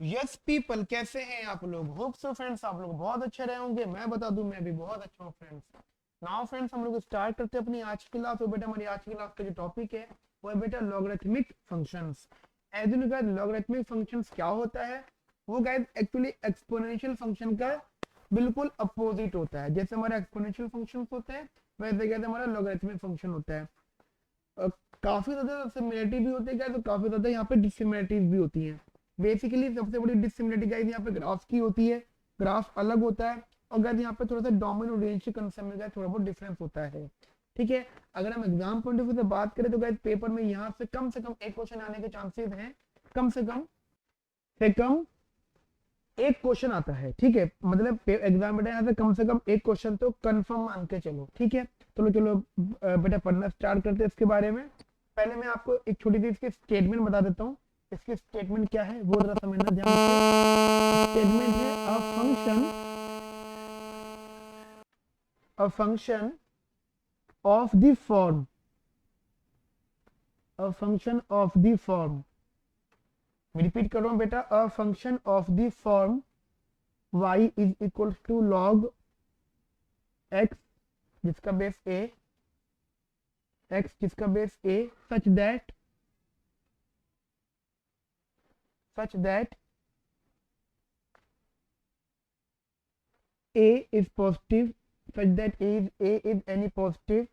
Yes people, कैसे हैं आप लोग? होप सो फ्रेंड्स आप लोग बहुत अच्छे रहे होंगे। मैं बता दूं मैं भी बहुत अच्छा हूँ फ्रेंड्स। नाउ फ्रेंड्स हम लोग स्टार्ट करते हैं अपनी आज की क्लास। तो बेटा हमारी आज की क्लास का जो टॉपिक है वो है बेटा logarithmic functions. As you know guys, logarithmic functions क्या होता है? वो गाइस एक्चुअली एक्सपोनेंशियल फंक्शन का बिल्कुल अपोजिट होता है। जैसे हमारे एक्सपोनेंशियल फंक्शंस होते हैं वैसे कहते हैं हमारा लॉगरिथमिक फंक्शन होता है। अ, काफी ज्यादा सिमिलरिटी भी होती है तो काफी ज्यादा यहाँ पे डिसिमिलरिटीज भी होती हैं। बेसिकली सबसे बड़ी डिसिमिलरिटी गाइस यहाँ पे ग्राफ की होती है। ग्राफ अलग होता है और गाइस यहाँ पे थोड़ा सा डोमेन और रेंज के कंसेप्ट में गाइस थोड़ा बहुत डिफरेंस होता है। ठीक है, अगर हम एग्जाम पॉइंट ऑफ व्यू से बात करें तो गाइस पेपर में यहाँ से कम एक क्वेश्चन आने के चांसेस हैं। कम से कम एक क्वेश्चन आता है। ठीक है, मतलब एग्जाम बेटा यहाँ से कम एक क्वेश्चन तो कंफर्म मान के चलो। ठीक है, चलो चलो बेटा पढ़ना स्टार्ट करते हैं इसके बारे में। पहले मैं आपको एक छोटी सी इसकी स्टेटमेंट बता देता हूँ। इसकी स्टेटमेंट क्या है वो जरा समझना ध्यान से। स्टेटमेंट है a function of the form, a function of the form, repeat कर रहा हूँ बेटा, a function of the form y is equal to log x जिसका बेस a, x जिसका base a, such that a is positive, such that a is any positive,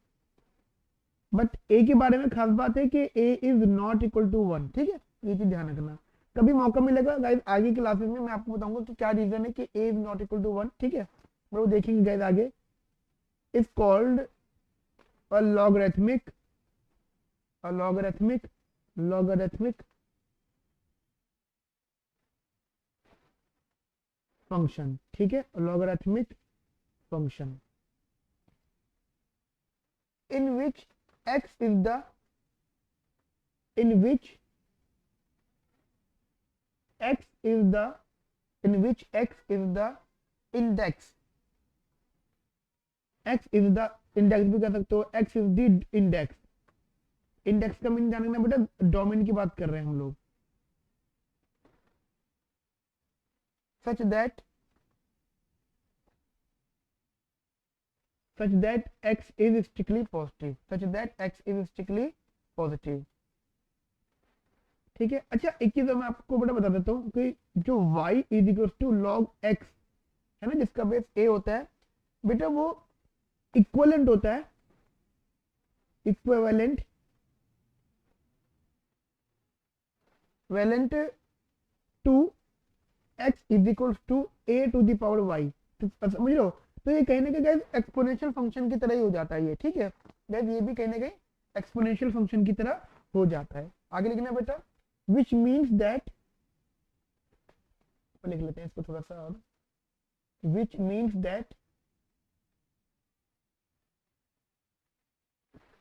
but a के बारे में खास बात है कि a is not equal to 1। ठीक है, ये चीज ध्यान रखना। कभी मौका मिलेगा गाइस आगे क्लासेस में मैं आपको बताऊंगा कि क्या रीजन है कि a is not equal to 1। ठीक है, वो देखेंगे गाइस आगे। Is called a logarithmic, a logarithmic function. ठीक है, logarithmic function in which x is the in which x is the in which x is the index, x is the index भी कह सकते हो, x is the index। Index का mean जानना बेटा, domain की बात कर रहे हैं हम लोग। such that x is strictly positive, such that x is strictly positive। ठीक है, अच्छा एक चीज मैं आपको बेटा बता देता हूँ कि जो y is equal to log x है ना, जिसका बेस a होता है बेटा, वो इक्वलेंट होता है, equivalent valent to x is equal to a to the power y। तो समझ लो, तो ये कहीं ना कहीं गाइस एक्सपोनेंशियल फंक्शन की तरह ही हो जाता है ये। ठीक है गाइस, ये भी कहीं ना कहीं एक्सपोनेंशियल फंक्शन की तरह हो जाता है। आगे लिखना बेटा, विच मीन्स दैट, लिख लेते हैं इसको थोड़ा सा और, which means that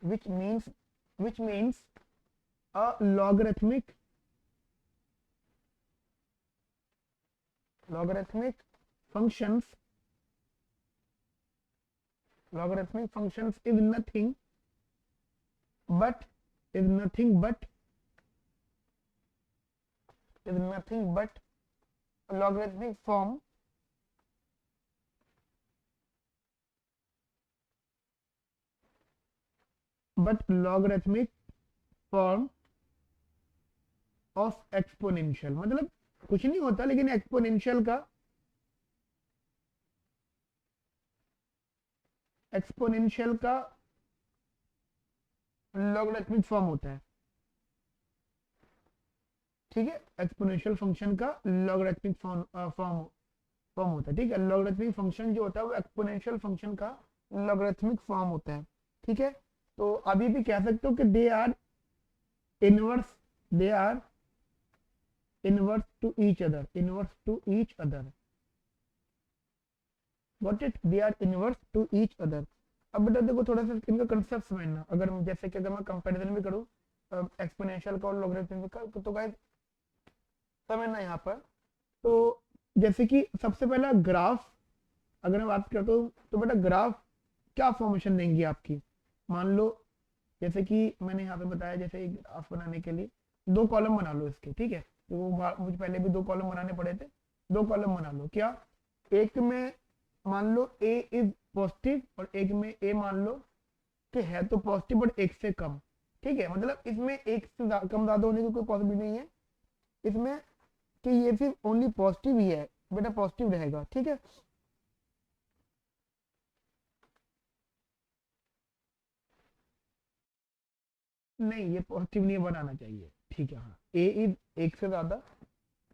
which means a logarithmic functions is nothing but a logarithmic form of exponential. मतलब कुछ नहीं होता लेकिन एक्सपोनेंशियल का लॉगरिथमिक फॉर्म होता है। ठीक है, एक्सपोनेंशियल फंक्शन का लॉगरिथमिक फॉर्म होता है। ठीक है, लॉगरिथमिक फंक्शन जो होता है वो एक्सपोनेंशियल फंक्शन का लॉगरिथमिक फॉर्म होता है। ठीक है, तो अभी भी कह सकते हो कि they are inverse, they are inverse two each other, got it, they are inverse two each other. अब बेटा देखो थोड़ा सा इनका कंसेप्ट समझना। अगर जैसे कि अगर मैं कंपैरिजन भी करूं एक्सपोनेंशियल का और लॉगरिथमिक का, तो गाइस समझना यहाँ पर। तो जैसे कि सबसे पहला ग्राफ अगर मैं बात करता हूँ तो बेटा ग्राफ क्या फॉर्मेशन देंगी आपकी। मान लो जैसे कि मैंने यहाँ पे बताया, जैसे एक ग्राफ बनाने के लिए दो कॉलम बना लो इसके। ठीक है, मुझे पहले भी 2 कॉलम बनाने पड़े थे, 2 कॉलम बना लो। क्या, एक में मान लो ए इज पॉजिटिव और एक में ए मान लो कि है तो पॉजिटिव बट एक से कम। ठीक है, मतलब इसमें एक से कम ज्यादा होने की कोई पॉसिबिलिटी नहीं है इसमें, कि ये सिर्फ ओनली पॉजिटिव ही है, बेटा पॉजिटिव रहेगा। ठीक है, नहीं ये पॉजिटिव नहीं बनाना चाहिए। ठीक है, हाँ ए इज एक से ज्यादा,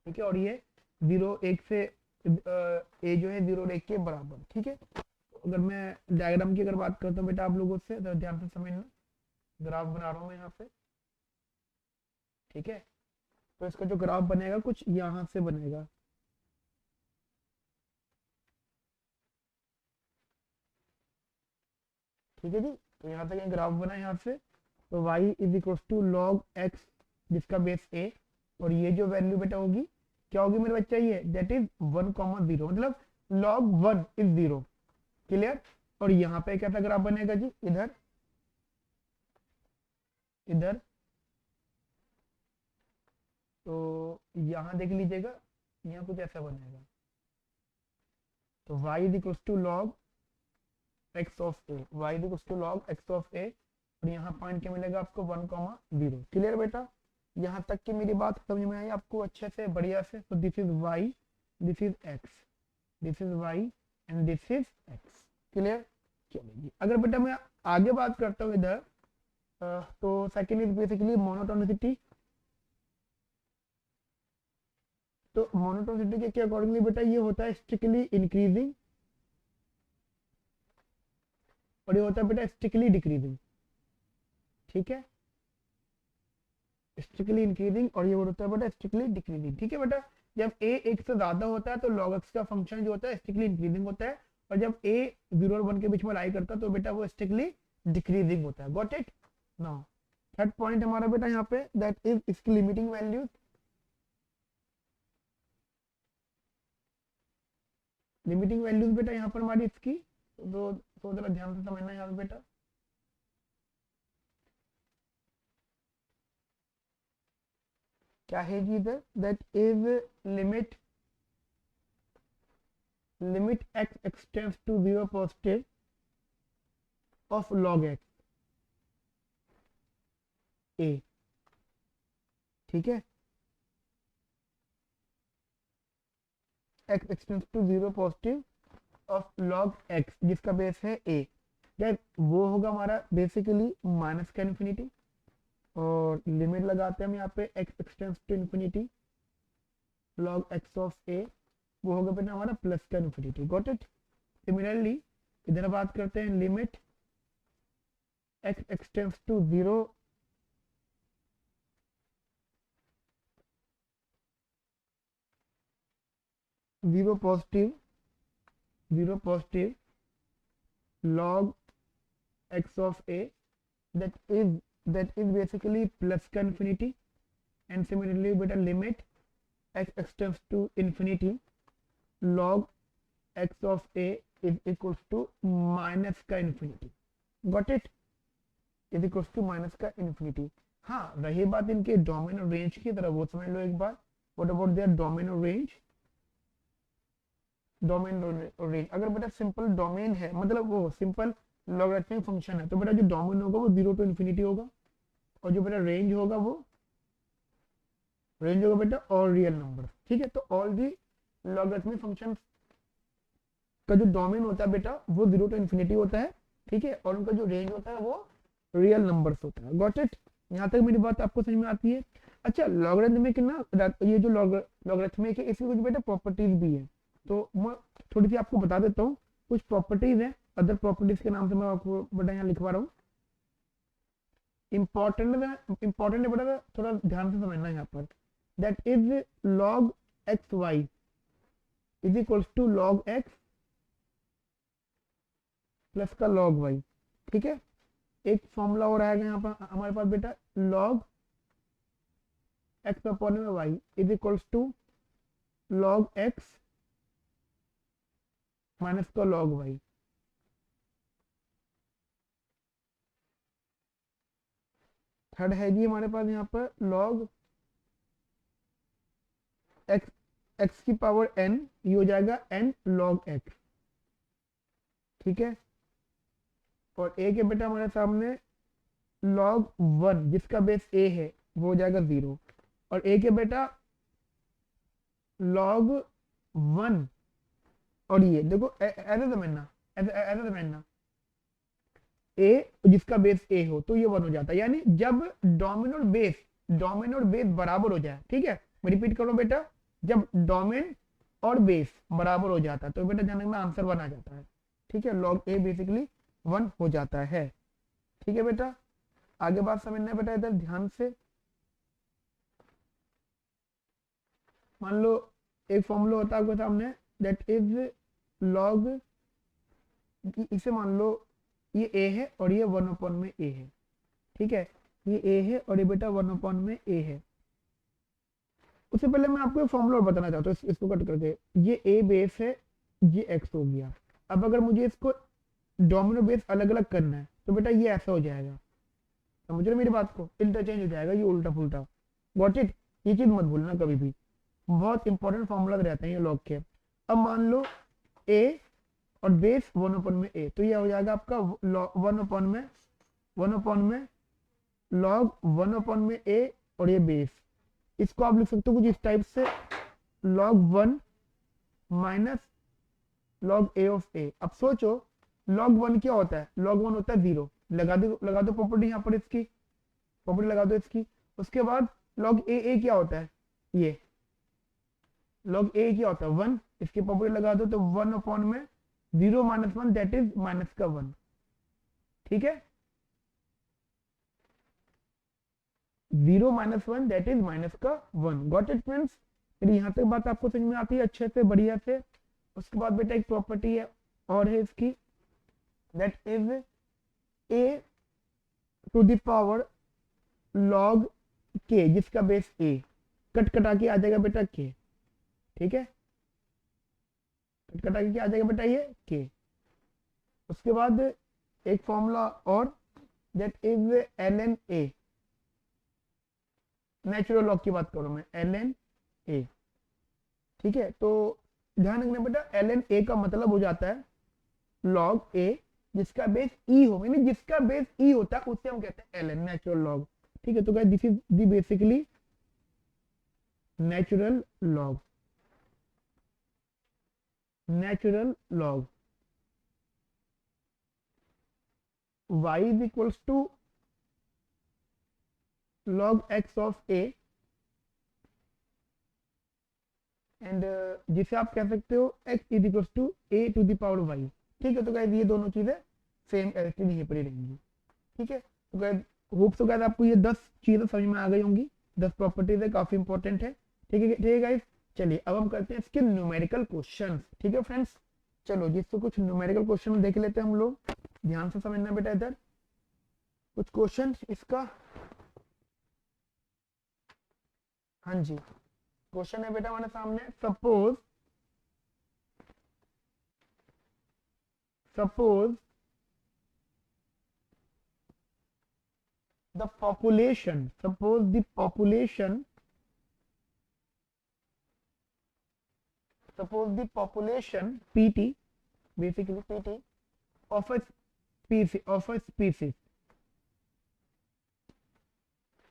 ठीक है, और ये 0 1 से ए जो है 0 और 1 के बराबर। ठीक है, अगर मैं डायग्राम की अगर बात करता हूँ बेटा आप लोगों से, तो ध्यान से समझना, ग्राफ बना रहा हूँ मैं यहाँ पे। ठीक है, तो इसका जो ग्राफ बनेगा कुछ यहाँ से बनेगा। ठीक है जी, तो यहाँ तक ग्राफ बना यहाँ से, तो y is equal to log x जिसका बेस a, और ये जो वैल्यू बेटा होगी क्या होगी मेरे बच्चा, ये दैट इज 1,0, मतलब log 1 इज 0। क्लियर, और यहाँ पे कैसा ग्राफ बनेगा जी, इधर इधर, तो यहाँ देख लीजिएगा, यहाँ कुछ ऐसा बनेगा। तो y is equal to log X of A, Y is equal to log X of A, और यहाँ पॉइंट क्या मिलेगा आपको 1,0। क्लियर बेटा, यहाँ तक की मेरी बात समझ में आई आपको अच्छे से बढ़िया से। तो this is y, this is x, this is y and this is x. Clear, चलिए अगर बेटा मैं आगे बात करता हूँ इधर, तो सेकेंड इज बेसिकली मोनोटोनिसिटी। तो मोनोटोनिसिटी के अकॉर्डिंगली बेटा ये होता है स्ट्रिक्टली इंक्रीजिंग, और ये होता है बेटा स्ट्रिक्टली डिक्रीजिंग। ठीक है, स्ट्रिक्टली इंक्रीजिंग, और ये होता है बेटा स्ट्रिक्टली डिक्रीजिंग। ठीक है बेटा, जब a 1 से ज्यादा होता है तो log x का फंक्शन जो होता है स्ट्रिक्टली इंक्रीजिंग होता है, और जब a 0 और 1 के बीच में लाई करता है तो बेटा वो स्ट्रिक्टली डिक्रीजिंग होता है। Got it now, third point हमारा बेटा यहाँ पे दैट इज इसकी लिमिटिंग वैल्यूज। लिमिटिंग वैल्यूज बेटा यहाँ पर हमारी इसकी, तो जरा ध्यान से समझना यहाँ पे बेटा। क्या है जी इधर, that is limit, limit x extends to 0 positive of log x a। ठीक है, x extends to 0 positive of log x जिसका बेस है a, क्या वो होगा हमारा बेसिकली माइनस का इन्फिनिटी, और लिमिट लगाते हैं हम यहाँ पे x extends to infinity log x of a, वो होगा बेटा हमारा प्लस का इन्फिनिटी। Got it. सिमिलरली इधर बात करते हैं limit x extends to 0 0 positive, 0 positive log x of a, that is that is basically plus का infinity, and similarly beta limit x extends to infinity log x of a is equals to minus का infinity। got it, is equals to minus का infinity। हाँ, रही बात इनके domain और range की तरह, वो समझ लो एक बार, व्हाट अबाउट देयर डोमेन और रेंज। डोमेन और रेंज, अगर बेटा सिंपल डोमेन है, मतलब वो सिंपल लॉगरिथमिक फंक्शन है, तो बेटा जो डोमेन होगा वो 0 to infinity होगा, और जो बेटा रेंज होगा बेटा ऑल रियल नंबर। ठीक है, तो ऑल दी लॉगरिथमिक फंक्शन का जो डोमेन होता है बेटा वो 0 to infinity होता है। ठीक है, और उनका जो रेंज होता है वो रियल नंबर्स होता है। गॉट इट, यहाँ तक मेरी बात आपको समझ में आती है। अच्छा, लॉगरिथमिक ना, ये जो लॉगरिथमिक है इसकी कुछ बेटा प्रॉपर्टीज भी है, तो मैं थोड़ी सी आपको बता देता हूँ। कुछ प्रॉपर्टीज है, अदर प्रॉपर्टीज के नाम से मैं आपको बेटा यहाँ लिखवा रहा हूँ। इंपॉर्टेंट है बेटा, थोड़ा ध्यान से समझना यहाँ पर, that is log x y is equals to log x plus का log वाई। ठीक है, एक फॉर्मूला और आएगा यहाँ पर हमारे पास बेटा, log एक्स अपॉन में y is equals to log x minus का log वाई। थर्ड है जी हमारे पास यहाँ पर log एक्स एक्स की पावर n, ये हो जाएगा n log x, ठीक है। और a के बेटा हमारे सामने log 1 जिसका बेस a है वो हो जाएगा 0, और a के बेटा log 1, और ये देखो ऐसे समझना, ऐसे समझना, a जिसका बेस a हो तो ये 1 हो जाता है, यानी जब डोमेन और बेस बराबर हो जाए, ठीक है। मैं रिपीट करूं बेटा, जब डोमेन और बेस बराबर हो जाता है तो बेटा जनक में आंसर 1 आ जाता है, ठीक है। log a बेसिकली 1 हो जाता है, ठीक है बेटा। आगे बात समझना है बेटा इधर ध्यान से। मान लो एक फॉर्मूला होता है आपके सामने, दैट इज log, इसे मान लो ये a है और ये 1 में a है, ठीक है। ये a है और ये बेटा 1 में a है। उससे पहले मैं आपको एक फॉर्मूला बताना चाहता हूँ, इसको कट करके, ये a बेस है, ये x हो गया। अब अगर मुझे इसको डोमिनो बेस अलग अलग करना है तो बेटा ये ऐसा हो जाएगा, समझ रहे मेरी बात को, इंटरचेंज हो जाएगा, ये उल्टा पुल्टा, गॉट इट। ये चीज मत भूलना कभी भी, बहुत इंपॉर्टेंट फॉर्मूला रहते हैं ये लॉग के। अब मान लो a और बेस 1 में a, तो ये हो जाएगा आपका 1 में log 1 में a, और ये बेस, इसको आप लिख सकते हो कुछ इस टाइप से, log 1 minus log a of a। अब सोचो log 1 क्या होता है, log 1 होता है 0, लगा दो प्रॉपर्टी यहाँ पर, इसकी प्रॉपर्टी लगा दो इसकी। उसके बाद log a क्या होता है, ये log a क्या होता है 1, इसकी प्रॉपर्टी लगा दो तो 1 में 0 माइनस 1 दैट इज माइनस का 1, ठीक है। 0 माइनस 1 दैट इज माइनस का 1, गॉट इट फ्रेंड्स। फिर यहाँ तक बात आपको समझ में आती है अच्छे से, बढ़िया से। उसके बाद बेटा एक प्रॉपर्टी है और है इसकी, that is a to the power log k जिसका बेस a, कट कटा के आ जाएगा बेटा k, ठीक है। कट कटा के क्या आ जाएगा बेटा ये k। उसके बाद एक फॉर्मूला और, that is ln a, natural log की बात करूं मैं, ln a, ठीक है। तो ध्यान रखना बेटा ln a का मतलब हो जाता है log a जिसका बेस e हो, यानी जिसका बेस e होता है उससे हम कहते हैं ln, नेचुरल लॉग, ठीक है। तो guys this is the basically natural log, natural log y is equals to log x of a, and जिसे आप कह सकते हो x is equals to a to the power y, ठीक है। तो गाइस ये दोनों चीजें सेम एज यहीं पर ही रहेंगी, ठीक है। तो गाइस होप सो गाइस आपको ये 10 चीजें समझ में आ गई होंगी, 10 प्रॉपर्टीज है, काफी इंपॉर्टेंट है, ठीक है गाइस। चलिए अब हम करते हैं इसके न्यूमेरिकल क्वेश्चंस, ठीक है फ्रेंड्स। चलो जिससे कुछ न्यूमेरिकल क्वेश्चन देख लेते हैं हम लोग, ध्यान से समझना बेटा इधर कुछ क्वेश्चन इसका। हाँ जी, क्वेश्चन है बेटा हमारे सामने, suppose the population, suppose the population pt, basically pt of a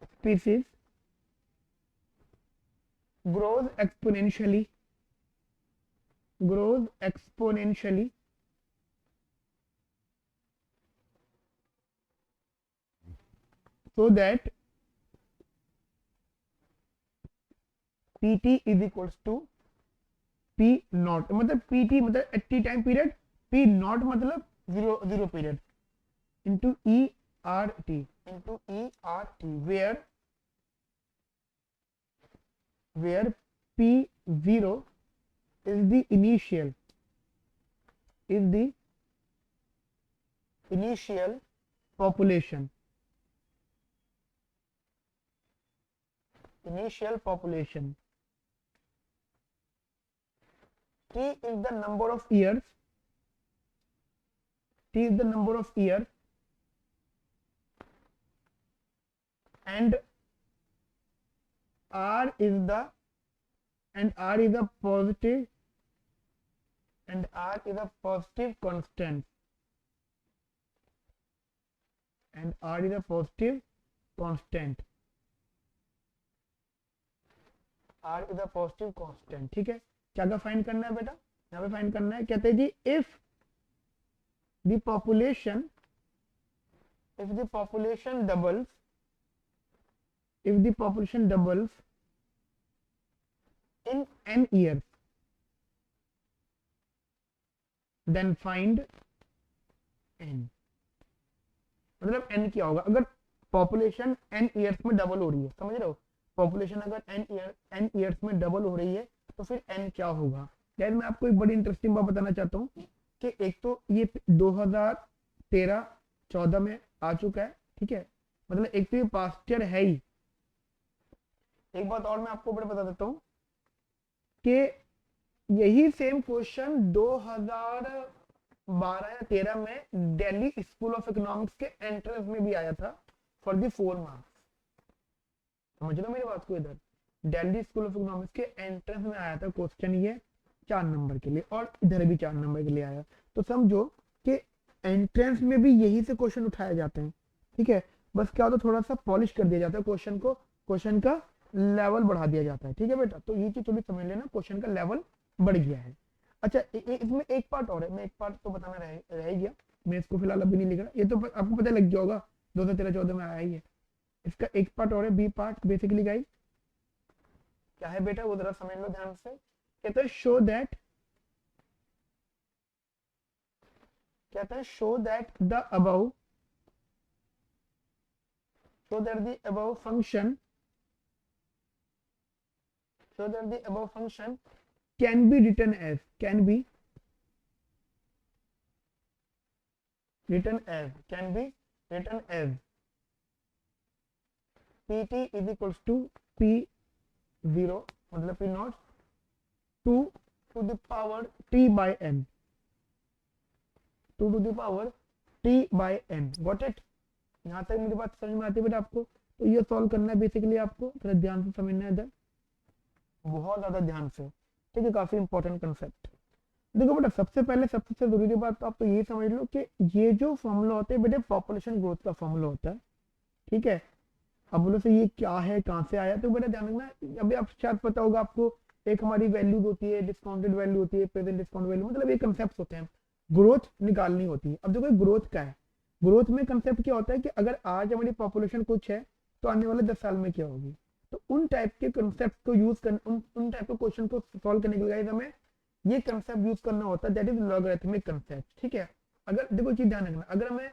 species grows exponentially so that pt is equals to p naught, मतलब pt मतलब at t time period, p naught मतलब zero period into ert where p0 is the initial population, t is the number of years, and r is the and r is a positive constant, and r is a positive constant, r is a positive constant। ठीक है, क्या क्या find करना है बेटा, यहाँ पे find करना है, कहते हैं जी if the population doubles, if the population doubles in n years, then find n। मतलब n क्या होगा, अगर पॉपुलेशन n ईयर्स में डबल हो रही है, समझ रहे हो, पॉपुलेशन अगर n ईयर्स में डबल हो रही है तो फिर n क्या होगा। यार मैं आपको एक बड़ी इंटरेस्टिंग बात बताना चाहता हूँ कि एक तो ये 2013-14 में आ चुका है, ठीक है, मतलब एक तो ये पास्ट ईयर है ही। एक बात और मैं आपको बता देता हूँ कि यही सेम क्वेश्चन 2012 या 13 में दिल्ली स्कूल ऑफ इकोनॉमिक्स के एंट्रेंस में भी आया था फॉर द 4 मार्क्स। समझ लो मेरी बात को, इधर दिल्ली स्कूल ऑफ इकोनॉमिक्स के एंट्रेंस में आया था क्वेश्चन ये 4 नंबर के लिए, और इधर भी 4 नंबर के लिए आया। तो समझो कि एंट्रेंस में भी यही से क्वेश्चन उठाए जाते हैं, ठीक है, बस क्या होता है थोड़ा सा पॉलिश कर दिया जाता है क्वेश्चन को, क्वेश्चन का लेवल बढ़ा दिया जाता है, ठीक है बेटा। तो ये चीज थोड़ी समझ लेना, क्वेश्चन का लेवल बढ़ गया है। अच्छा इसमें एक पार्ट और है, मैं एक पार्ट तो बताना रह गया, मैं इसको फिलहाल अभी नहीं लिख रहा, ये तो आपको पता लग गया होगा 2013-14 में आया ही है। इसका एक पार्ट और है, बी पार्ट, बेसिकली गाइस क्या है बेटा वो जरा समझ लो ध्यान से। कहते हैं show that the above function can be written as pt is equals to p0 मतलब p not 2 to the power t by n, 2 to the power t by n। Got it, यहाँ तक मेरी बात समझ में आती है बेटा आपको। तो ये सॉल्व करना है बेसिकली, आपको थोड़ा ध्यान से समझना है इधर, बहुत ज्यादा ध्यान से, ठीक है, काफी इंपॉर्टेंट कंसेप्ट। देखो बेटा सबसे पहले सबसे जरूरी बात तो आप तो ये समझ लो कि ये जो फॉर्मूला होता है बेटे पॉपुलेशन ग्रोथ का फॉर्मूला होता है, ठीक है। अब बोलो से ये क्या है, कहाँ से आया, तो बेटा ध्यान रखना, अभी आप शायद पता होगा आपको, एक हमारी वैल्यूज होती है, डिस्काउंटेड वैल्यू होती है, प्रेजेंट डिस्काउंट वैल्यू, मतलब ये कंसेप्ट होते हैं, ग्रोथ निकालनी होती है। अब देखो ग्रोथ का है, ग्रोथ में कंसेप्ट क्या होता है कि अगर आज हमारी पॉपुलेशन कुछ है तो आने वाले 10 साल में क्या होगी, तो उन टाइप के कंसेप्ट को यूज कर उन टाइप के क्वेश्चन को सॉल्व करने के लिए हमें ये कंसेप्ट यूज करना होता है, दैट इज लॉगरिथमिक कंसेप्ट, ठीक है। अगर देखो चीज ध्यान रखना, अगर हमें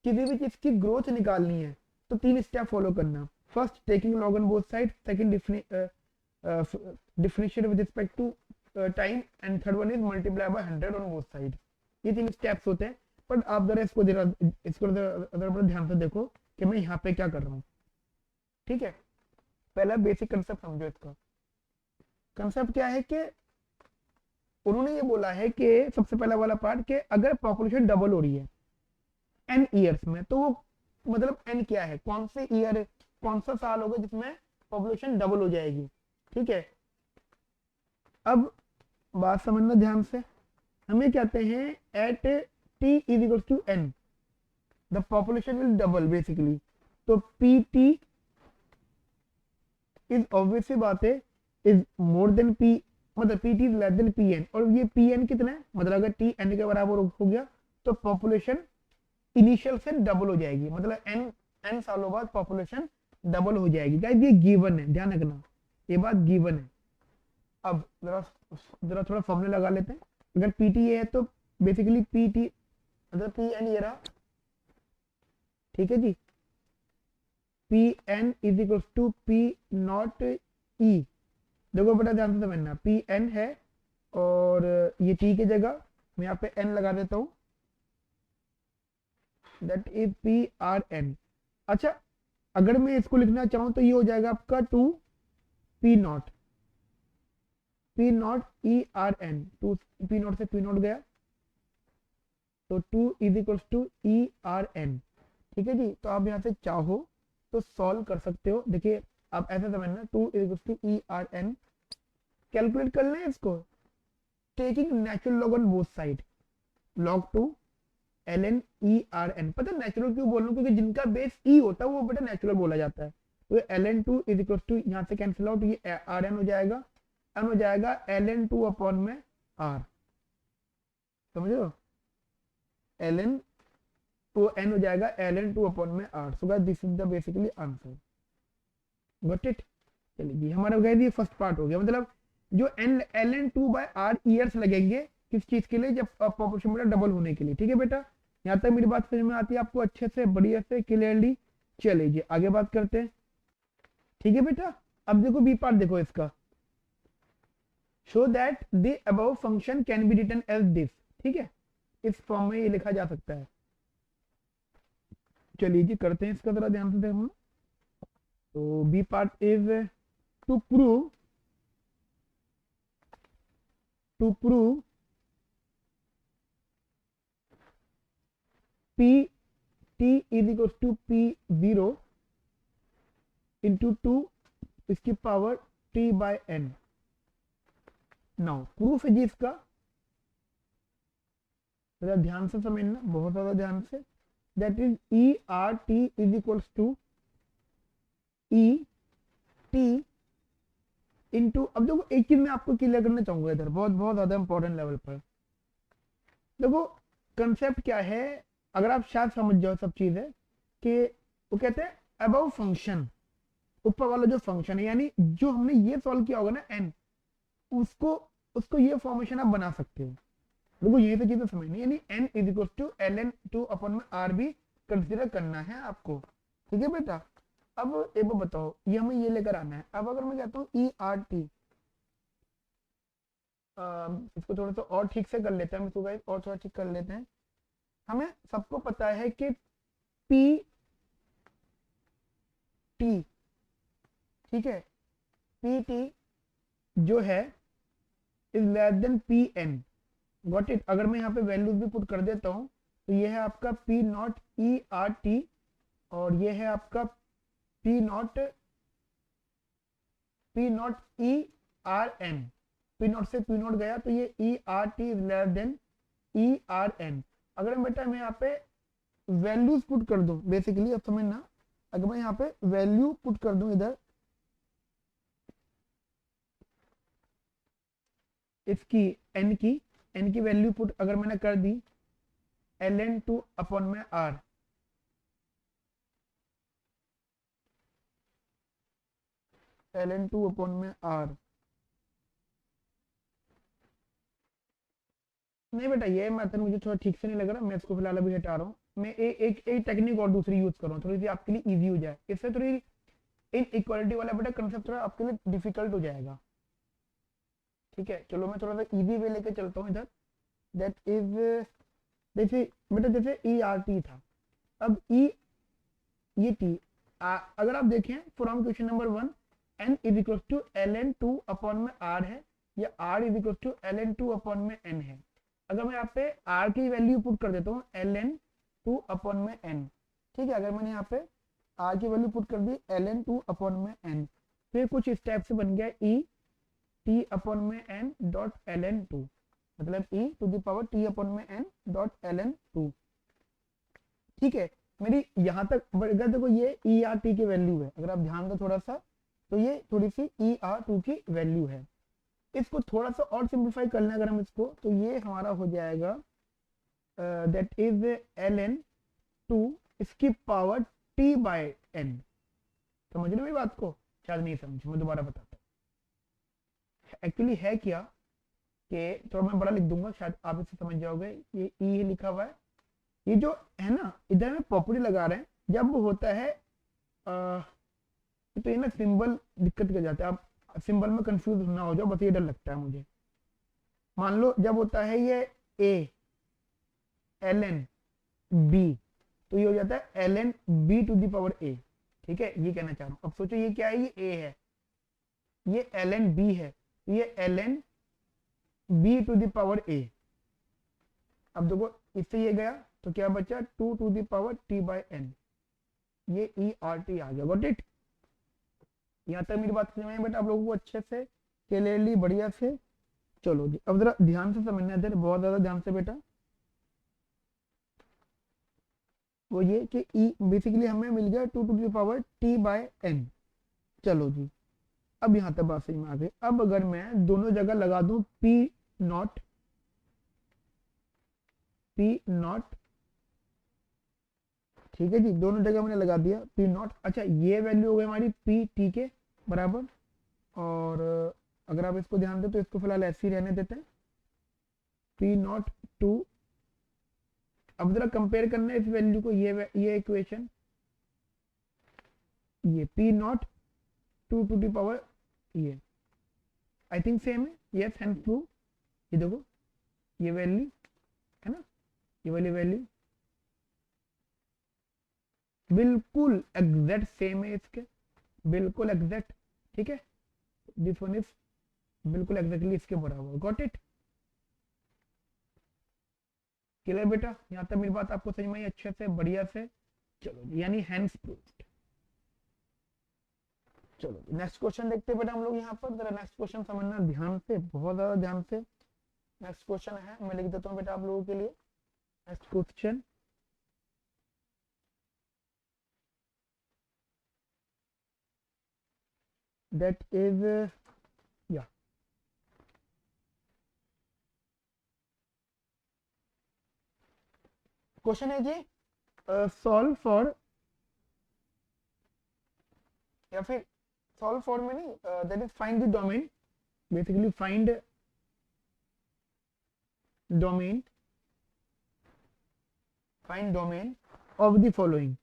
किसी भी चीज की ग्रोथ निकालनी है तो 3 स्टेप फॉलो करना। First taking log on both side, second differentiate with respect to time, and third one is multiply by 100 on both side. ये 3 स्टेप्स होते हैं, पर आप जरा इसको ध्यान से देखो कि मैं यहाँ पे क्या कर रहा हूँ, ठीक है। पहला बेसिक कंसेप्ट समझो, इसका कंसेप्ट क्या है कि उन्होंने ये बोला है कि सबसे पहला वाला पार्ट कि अगर पॉपुलेशन डबल हो रही है n ईयर्स में, तो वो मतलब n क्या है, कौन से ईयर, कौन सा साल होगा जिसमें पॉपुलेशन डबल हो जाएगी, ठीक है। अब बात समझना ध्यान से, हमें कहते हैं at t is equal to n the population will double basically, तो pt इज ऑब्वियसली बात है इज मोर देन p, मतलब pt is less than pn, और ये pn कितना है, मतलब अगर t n के बराबर हो गया तो पॉपुलेशन इनिशियल से डबल हो जाएगी, मतलब n सालों बाद पॉपुलेशन डबल हो जाएगी। गाइस ये गिवन है, ध्यान रखना ये बात गिवन है। अब जरा थोड़ा फॉर्मूला लगा लेते हैं। अगर pt ये है तो बेसिकली pt मतलब pn ये रहा, ठीक है जी, pn is equal to p nought e। देखो बेटा ध्यान से समझना, pn है और ये t की जगह मैं यहाँ पे n लगा देता हूँ, दैट इज prn। अच्छा अगर मैं इसको लिखना चाहूँ तो ये हो जाएगा आपका 2 p nought e r n, 2 p nought से p नॉट गया तो 2 is equal to e r n, ठीक है जी। तो आप यहाँ से चाहो तो सॉल्व कर सकते हो, देखिए आप ऐसे समझना 2 is equal to e r n, calculate कर लें इसको, taking natural log on both side, log 2 ln e r n। पता है नेचुरल क्यों बोल रहा हूँ, क्योंकि जिनका बेस e होता है वो बेटा नेचुरल बोला जाता है। तो ln 2 इज इक्वल टू, यहाँ से कैंसिल आउट, ये r n हो जाएगा, n हो जाएगा ln 2 अपॉन में r, समझो, ln तो n हो जाएगा ln 2 अपॉन में r। So guys this is the basically answer, got it. चलिए हमारा गए फर्स्ट पार्ट हो गया, मतलब जो ln 2 बाय r ईयर्स लगेंगे किस चीज के लिए, जब पॉपुलेशन बेटा डबल होने के लिए। ठीक है बेटा, यहाँ तक मेरी बात समझ में आती है आपको अच्छे से, बढ़िया से, क्लियरली। चलिए आगे बात करते हैं। ठीक है बेटा, अब देखो बी पार्ट देखो इसका, show that the above function can be written as this. ठीक है, इस फॉर्म में ये लिखा जा सकता है। चलिए जी करते हैं इसका, जरा ध्यान से देखो। तो B part is to prove p t is equal to p0 into 2 इसकी power t by n। Now proof है जी इसका, जरा ध्यान से समझना, बहुत ज्यादा ध्यान से। That is e r t is equals to e t into, अब देखो एक चीज मैं आपको क्लियर करना चाहूंगा इधर, बहुत बहुत ज्यादा इंपॉर्टेंट लेवल पर। देखो कंसेप्ट क्या है, अगर आप शायद समझ जाओ सब चीजें, कि वो कहते हैं अबव फंक्शन, ऊपर वाला जो फंक्शन है, यानी जो हमने ये सॉल्व किया होगा ना n, उसको उसको ये फॉर्मेशन आप बना सकते हो। देखो ये तो चीजें समझनी, यानी n is equal to ln 2 upon में r भी कंसिडर करना है आपको। ठीक है बेटा, अब एक बार बताओ, ये हमें ये लेकर आना है। अब अगर मैं कहता हूँ ई आर टी, इसको थोड़ा सा और ठीक से कर लेते हैं हम, इसको गाइस और थोड़ा ठीक कर लेते हैं। हमें सबको पता है कि पी टी, ठीक है, पी टी जो है is less than P N, got it. अगर मैं यहाँ पे वैल्यूज भी पुट कर देता हूँ, तो ये है आपका P nought E R T, और ये है आपका P nought E R N. P nought से पी नॉट गया, तो ये E R T is less than E R N. अगर बेटा मैं यहाँ पे वैल्यूज पुट कर दूं, बेसिकली अब समझना, अगर मैं यहाँ पे वैल्यू पुट कर दूं इधर इसकी n की वैल्यू पुट अगर मैंने कर दी ln 2 अपॉन में r, ln 2 अपॉन में r, नहीं बेटा ये मेथड मुझे थोड़ा ठीक से नहीं लग रहा, मैं इसको फिलहाल अभी हटा रहा हूँ। मैं एक टेक्निक और दूसरी यूज कर रहा हूँ, थोड़ी सी आपके लिए इजी हो जाए, इससे थोड़ी इन इक्वालिटी वाला बेटा कंसेप्ट थोड़ा आपके लिए डिफिकल्ट हो जाएगा। ठीक है, चलो मैं थोड़ा सा इजी वे लेके चलता हूँ इधर। दैट इज, जैसे बेटा जैसे ई आर टी था, अब ई ये टी, अगर आप देखें from question number 1, n is equal to ln 2 upon में r है, या r is equal to ln 2 upon में n है। अगर मैं यहाँ पे r की वैल्यू पुट कर देता हूँ ln 2 अपॉन में n, ठीक है, अगर मैंने यहाँ पे r की वैल्यू पुट कर दी ln 2 अपॉन में n, फिर कुछ इस टाइप से बन गया e t अपॉन में n डॉट ln 2, मतलब e to the power t upon में n डॉट ln 2। ठीक है, मेरी यहाँ तक अगर देखो ये ई आर टी की वैल्यू है, अगर आप ध्यान दो थोड़ा सा, तो ये थोड़ी सी ई आर टू की वैल्यू है। इसको थोड़ा सा और सिंप्लीफाई कर लें अगर हम इसको, तो ये हमारा हो जाएगा दैट इज ln 2 इसकी पावर t बाय n। समझ रहे मेरी बात को, शायद नहीं समझ, मैं दोबारा बताता हूँ। एक्चुअली है क्या कि थोड़ा मैं बड़ा लिख दूंगा, शायद आप इसे समझ जाओगे। ये ई लिखा हुआ है, ये जो है ना इधर में प्रॉपर्टी लगा रहे हैं, जब वो होता है तो ये ना सिंबल दिक्कत कर जाता है, आप सिंबल में कंफ्यूज ना हो जाओ, बस ये डर लगता है मुझे। मान लो जब होता है ये a ln b, तो ये हो जाता है ln b to the power a। ठीक है, ये कहना चाह रहा हूँ। अब सोचो ये क्या है, ये a है, ये ln b है, तो ये ln b to the power a। अब देखो इससे ये गया तो क्या बचा, 2 to the power t by n, ये ई आर टी आ गया, गॉट इट। यहाँ तक मेरी बात समझ में बेटा आप लोगों को अच्छे से। क्लियरली, बढ़िया से। चलो जी, अब जरा ध्यान से समझना इधर, बहुत ज्यादा ध्यान से बेटा। वो ये कि ई बेसिकली हमें मिल गया 2 to the power t/n। चलो जी, अब यहाँ तक बात सही में आ गई। अब अगर मैं दोनों जगह लगा दूं P0, P0, ठीक है जी, दोनों जगह मैंने लगा दिया P0। अच्छा, ये वैल्यू हो गई हमारी Pt के बराबर। और अगर आप इसको ध्यान दें तो इसको फिलहाल ऐसे ही रहने देते हैं, P0 टू। अब जरा कंपेयर करना है इस वैल्यू को, ये इक्वेशन, ये P0 2 to the power, ये आई थिंक सेम है, यस, हैंड प्रूव। ये देखो, ये वैल्यू है ना, ये वाली वैल्यू बिल्कुल एग्जैक्ट सेम है इसके, बिल्कुल एग्जैक्ट। ठीक है, दिस वन इज बिल्कुल एग्जैक्टली इसके बराबर। Got it? क्लियर बेटा? यहाँ तक मेरी बात आपको समझ में आई अच्छे से, बढ़िया से? चलो, यानी हैंड्स प्रूव्ड। चलो नेक्स्ट क्वेश्चन देखते हैं बेटा हम लोग यहाँ पर। जरा नेक्स्ट क्वेश्चन समझना ध्यान से, बहुत ज्यादा ध्यान से। नेक्स्ट क्वेश्चन है, मैं लिख देता हूँ बेटा आप लोगों के लिए। Next question, that is yeah, question है जी, सॉल्व फॉर, या फिर सॉल्व फॉर में नहीं, that is find the domain, basically find domain, find domain of the following.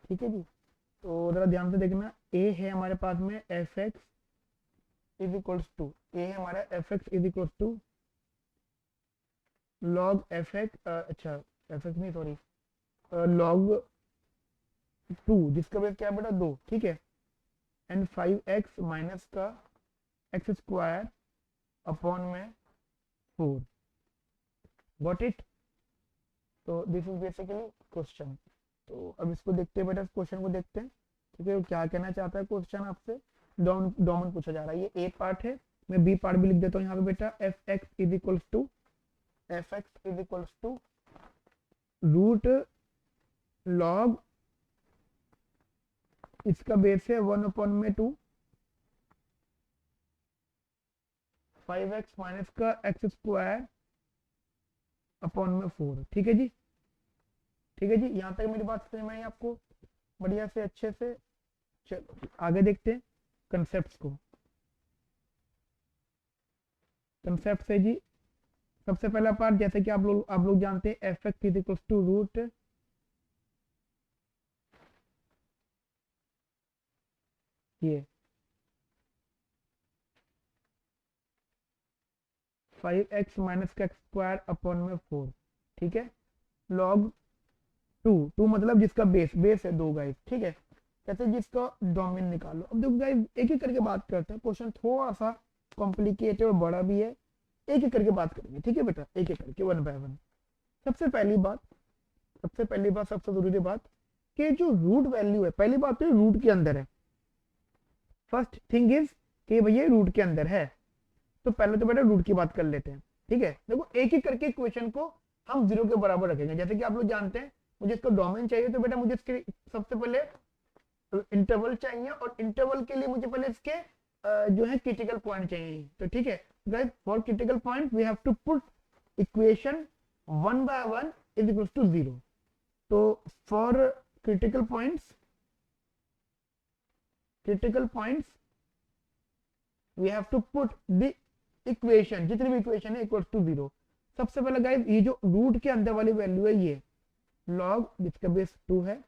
ठीक है जी, तो जरा ध्यान से देखना। ए है हमारे पास में F X is equals to, ए है हमारा F X is equals to log F X, अच्छा एफ एक्स नहीं सॉरी, लॉग 2 जिसका बेस क्या है बेटा 2, ठीक है, एंड 5x माइनस का एक्स स्क्वायर अपॉन में 4। Got it? तो दिस इज बेसिकली क्वेश्चन। तो अब इसको देखते हैं बेटा, इस क्वेश्चन को देखते हैं। ठीक है, क्या कहना चाहता है क्वेश्चन आपसे, डोमेन पूछा जा रहा है। ये ए पार्ट है, मैं बी पार्ट भी लिख देता हूँ यहाँ पे बेटा। F X is equals to, F X is equals to root log, इसका बेस है 1 अपॉन में 2, 5x माइनस का एक्स स्क्वायर अपॉन में 4। ठीक है जी, ठीक है जी, यहाँ तक मेरी बात समझ में आई आपको बढ़िया से, अच्छे से? चलो आगे देखते हैं कंसेप्ट को। कंसेप्ट है जी, सबसे पहला पार्ट, जैसे कि आप लोग जानते हैं, F X is equal to root ये 5x माइनस का एक्स स्क्वायर अपॉन में 4। ठीक है, लॉग 2 मतलब जिसका बेस है 2 गाइस। ठीक है, कहते हैं जिसका डोमेन निकालो। अब देखो गाइस, एक एक करके बात करते हैं, क्वेश्चन थोड़ा सा कॉम्प्लिकेटेड और बड़ा भी है, एक एक करके बात करेंगे। ठीक है बेटा, एक एक करके, वन बाय वन। सबसे पहली बात, सबसे जरूरी बात, कि जो रूट वैल्यू है, पहली बात तो रूट के अंदर है। फर्स्ट थिंग इज कि भैया रूट के अंदर है, तो पहले तो बेटा रूट की बात कर लेते हैं। ठीक है, देखो एक एक करके क्वेश्चन को हम 0 के बराबर रखेंगे। जैसे कि आप लोग जानते हैं, मुझे इसका डोमेन चाहिए, तो बेटा मुझे इसके सबसे पहले इंटरवल चाहिए, और इंटरवल के लिए मुझे पहले इसके जो है क्रिटिकल पॉइंट चाहिए। तो ठीक है guys, for critical point we have to put equation 1 by 1 is equal to 0। तो for critical points we have to put the equation, जितनी भी इक्वेशन है, इक्वल टू 0। सबसे पहले गाइस, ये जो रूट के अंदर वाली वैल्यू है, ये लॉग जिसका बेस 2 है,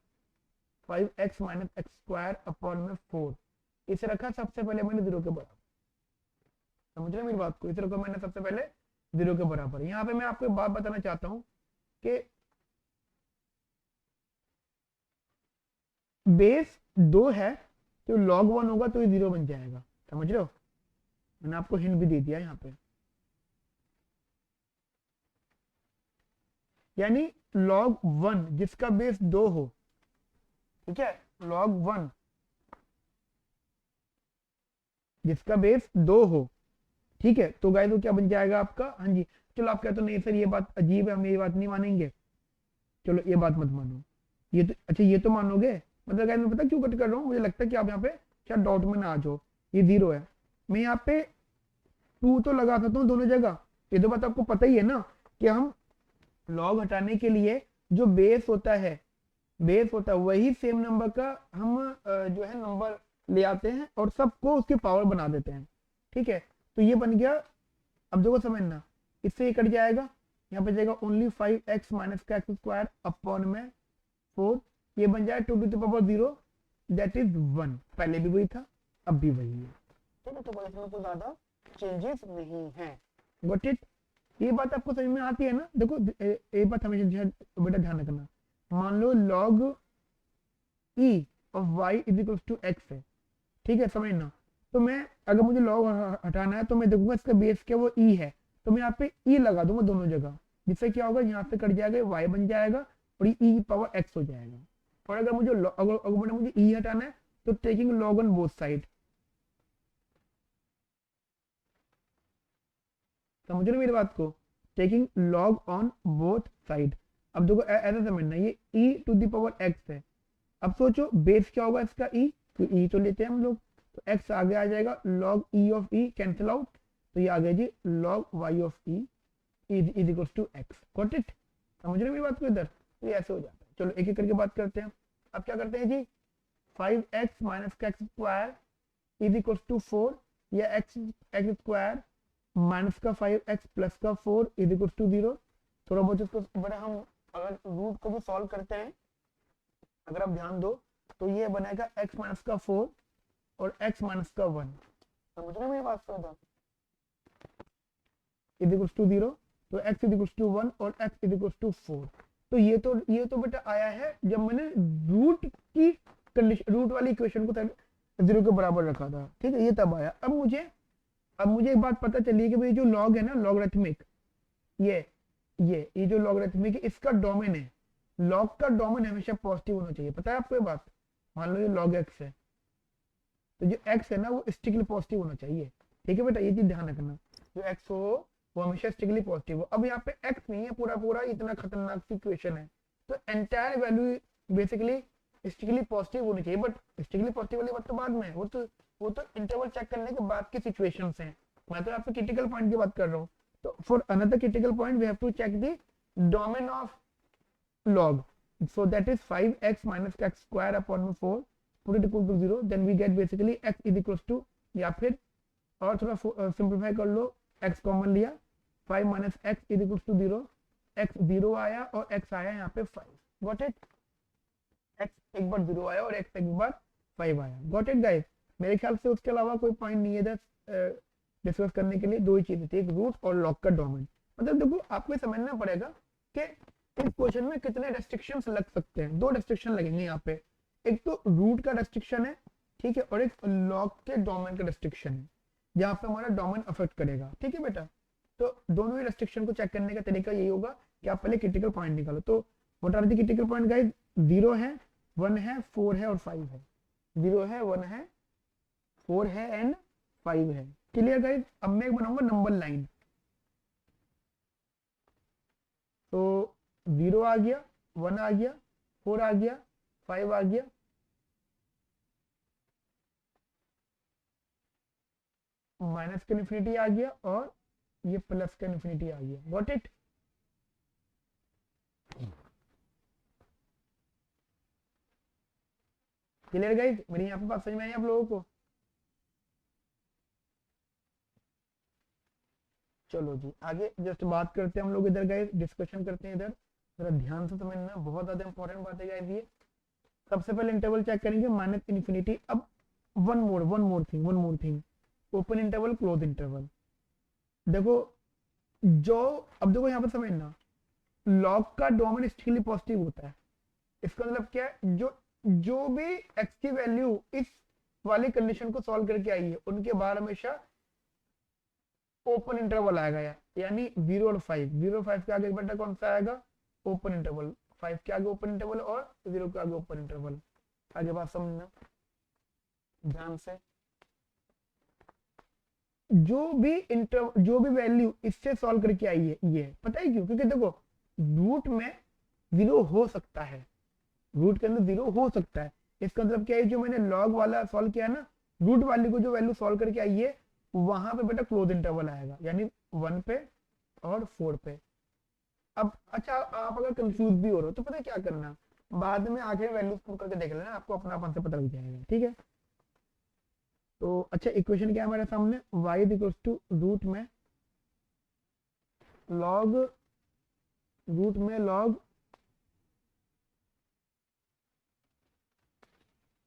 5x minus x square upon में 4, इसे रखा सबसे पहले मैंने 0 के बराबर। समझ रहे मेरी बात को? इसे रखा मैंने सबसे पहले 0 के बराबर। यहाँ पे मैं आपको एक बात बताना चाहता हूँ कि बेस 2 है, तो लॉग 1 होगा तो ये 0 बन जाएगा। समझ रहे हो? मैंने आपको हिंट भी दे दिया यहाँ पे, यानी log 1 जिसका बेस 2 हो, ठीक है, log 1 जिसका बेस 2 हो, ठीक है। तो गाइस वो क्या बन जाएगा आपका, हाँ जी। चलो आप कहते हो नहीं सर ये बात अजीब है, हम ये बात नहीं मानेंगे, चलो ये बात मत मानो, ये तो अच्छा ये तो मानोगे। मतलब गाइस मैं पता क्यों कट कर रहा हूँ, मुझे लगता है कि आप यहाँ पे शायद डाउट में ना आ जाओ। ये 0 है, मैं यहाँ पे 2 तो लगा सकता हूँ दोनों जगह। ये तो बात आपको पता ही है ना कि हम लॉग हटाने के लिए जो बेस होता है, बेस होता है वही सेम नंबर का हम जो है नंबर ले आते हैं और सबको उसकी पावर बना देते हैं, ठीक है। तो ये बन गया, अब देखो समझना, इससे ये कट जाएगा, यहाँ पे जाएगा ओनली 5x माइनस का एक्स स्क्वायर अपॉन में 4, ये बन जाए 2 to the power 0 that is 1। पहले भी वही था, अब भी वही है, ठीक है। तो कोई इसमें कोई ज्यादा चेंजेस नहीं है, गॉट इट। ये बात आपको समझ में आती है ना। देखो एक बात हमेशा बेटा ध्यान रखना, मान लो log e of y is equal to x है, ठीक है, समझना। तो मैं अगर मुझे log हटाना है तो मैं देखूंगा इसका बेस क्या वो e है, तो मैं यहाँ पे e लगा दूंगा दोनों जगह, जिससे क्या होगा यहाँ पे कट जाएगा y बन जाएगा और ये e पावर x हो जाएगा। और अगर मुझे अगर मुझे e हटाना है तो taking log on both side, समझ रहे मेरी बात को, taking log on both side. अब देखो ऐसा समझना, ये e to the power x है। अब सोचो बेस क्या होगा इसका e, तो e तो लेते हैं हम लोग, तो x आगे आ जाएगा, log e of e cancel out, तो ये आ गया जी log y of e is equal to x, got it. समझ रहे मेरी बात को इधर, तो ये ऐसे हो जाता है। चलो एक एक करके बात करते हैं। अब क्या करते हैं जी, 5x माइनस का x square is equal to 4, या एक्स स्क्वायर माइनस का 5x प्लस का 4 इज इक्वल टू 0। थोड़ा बहुत इसको बड़ा हम अगर रूट को भी सॉल्व करते हैं, अगर आप ध्यान दो तो ये बनेगा x माइनस का 4 और x माइनस का 1, समझ रहे मेरी बात को, इज इक्वल टू 0, तो x इज इक्वल टू 1 और x इज इक्वल टू 4। तो ये तो बेटा आया है जब मैंने रूट की कंडीशन, रूट वाली इक्वेशन को 0 के बराबर रखा था, ठीक है, ये तब आया। अब मुझे एक बात पता चली कि भाई जो लॉग है ना, लॉगरिथमिक, ये जो लॉगरिथमिक है इसका डोमेन है, लॉग का डोमेन हमेशा पॉजिटिव होना चाहिए, पता है आपको ये बात। मान लो ये लॉग एक्स है, तो जो एक्स है ना वो स्ट्रिक्टली पॉजिटिव होना चाहिए, ठीक है बेटा, ये चीज ध्यान रखना, जो एक्स हो वो हमेशा स्ट्रिक्टली पॉजिटिव हो। अब यहाँ पे एक्स नहीं है पूरा पूरा, इतना खतरनाक सिचुएशन है, तो entire value basically strictly positive होनी चाहिए। बट स्ट्रिक्टली पॉजिटिव वाली बात तो बाद में, वो तो इंटरवल चेक करने के बाद की सिचुएशंस हैं, मैं तो आपसे क्रिटिकल पॉइंट की बात कर रहा हूँ। तो for another critical point we have to check the domain of log, so that is 5x minus x square upon 4 put it equal to 0, then we get basically x is equals to, या फिर और थोड़ा simplify कर लो, x common लिया, 5 minus x is equals to 0, x 0 आया और x आया यहाँ पे 5, गॉट इट। x एक बार 0 आया और x एक बार 5 आया, गॉट इट गाइस। मेरे ख्याल से उसके अलावा कोई पॉइंट नहीं है डिस्कस करने के लिए, दो ही चीजें थी, एक रूट और लॉग का डोमेन। मतलब देखो आपको समझना पड़ेगा कि इस क्वेश्चन में कितने रेस्ट्रिक्शंस लग सकते हैं, दो रेस्ट्रिक्शन लगेंगे यहाँ पे, एक तो रूट का रेस्ट्रिक्शन है, ठीक है, और एक लॉग के डोमेन का रेस्ट्रिक्शन है, जहाँ पे हमारा डोमेन अफेक्ट करेगा, ठीक है बेटा। तो दोनों ही रेस्ट्रिक्शन को चेक करने का तरीका यही होगा कि आप पहले क्रिटिकल पॉइंट निकालो। तो what are the critical point guys, 0 है, 1 है, 4 है और 5 है, 0 है, 1 है, 4 है एंड 5 है, क्लियर गाइस। अब मैं एक बनाऊंगा नंबर लाइन, तो 0 आ गया, 1 आ गया, 4 आ गया, 5 आ गया, माइनस का इन्फिनिटी आ गया और ये प्लस का इन्फिनिटी आ गया, गॉट इट। क्लियर गाइस, मेरी यहाँ पे बात समझ में आई आप लोगों को। चलो जी आगे जस्ट बात करते हैं हम लोग, इधर गाइस डिस्कशन करते हैं, इधर जरा ध्यान से समझना, बहुत ज्यादा इंपॉर्टेंट बात है गाइस ये। सबसे पहले इंटरवल चेक करेंगे माइनस इन्फिनिटी। अब one more thing, open interval close interval, देखो जो, अब देखो यहाँ पे समझना, लॉग का डोमेन स्ट्रिक्टली पॉजिटिव होता है, इसका मतलब क्या है, जो भी एक्स की वैल्यू इस वाली कंडीशन को सॉल्व करके आई है उनके बाहर हमेशा ओपन इंटरवल आएगा, यानी 0 और 5, 0 और 5 के आगे बेटा कौन सा आएगा, ओपन इंटरवल, 5 के आगे ओपन इंटरवल और 0 के आगे ओपन इंटरवल। आगे बात समझना ध्यान से, जो भी वैल्यू इससे सॉल्व करके आई है ये, पता है क्यों? क्योंकि देखो रूट में जीरो हो सकता है, रूट के अंदर जीरो हो सकता है। इसका मतलब क्या है, जो मैंने लॉग वाला सॉल्व किया ना, रूट वाली को जो वैल्यू सॉल्व करके आई है वहां पे बेटा क्लोज इंटरवल आएगा, यानी 1 पे और 4 पे। अब अच्छा, आप अगर कंफ्यूज भी हो रहे हो तो पता है क्या करना, बाद में आखिर वैल्यूज पुट करके देख लेना, आपको अपना अपन से पता लग जाएगा, ठीक है। तो अच्छा, इक्वेशन क्या है हमारे सामने, y इक्वल्स टू रूट में लॉग, रूट में लॉग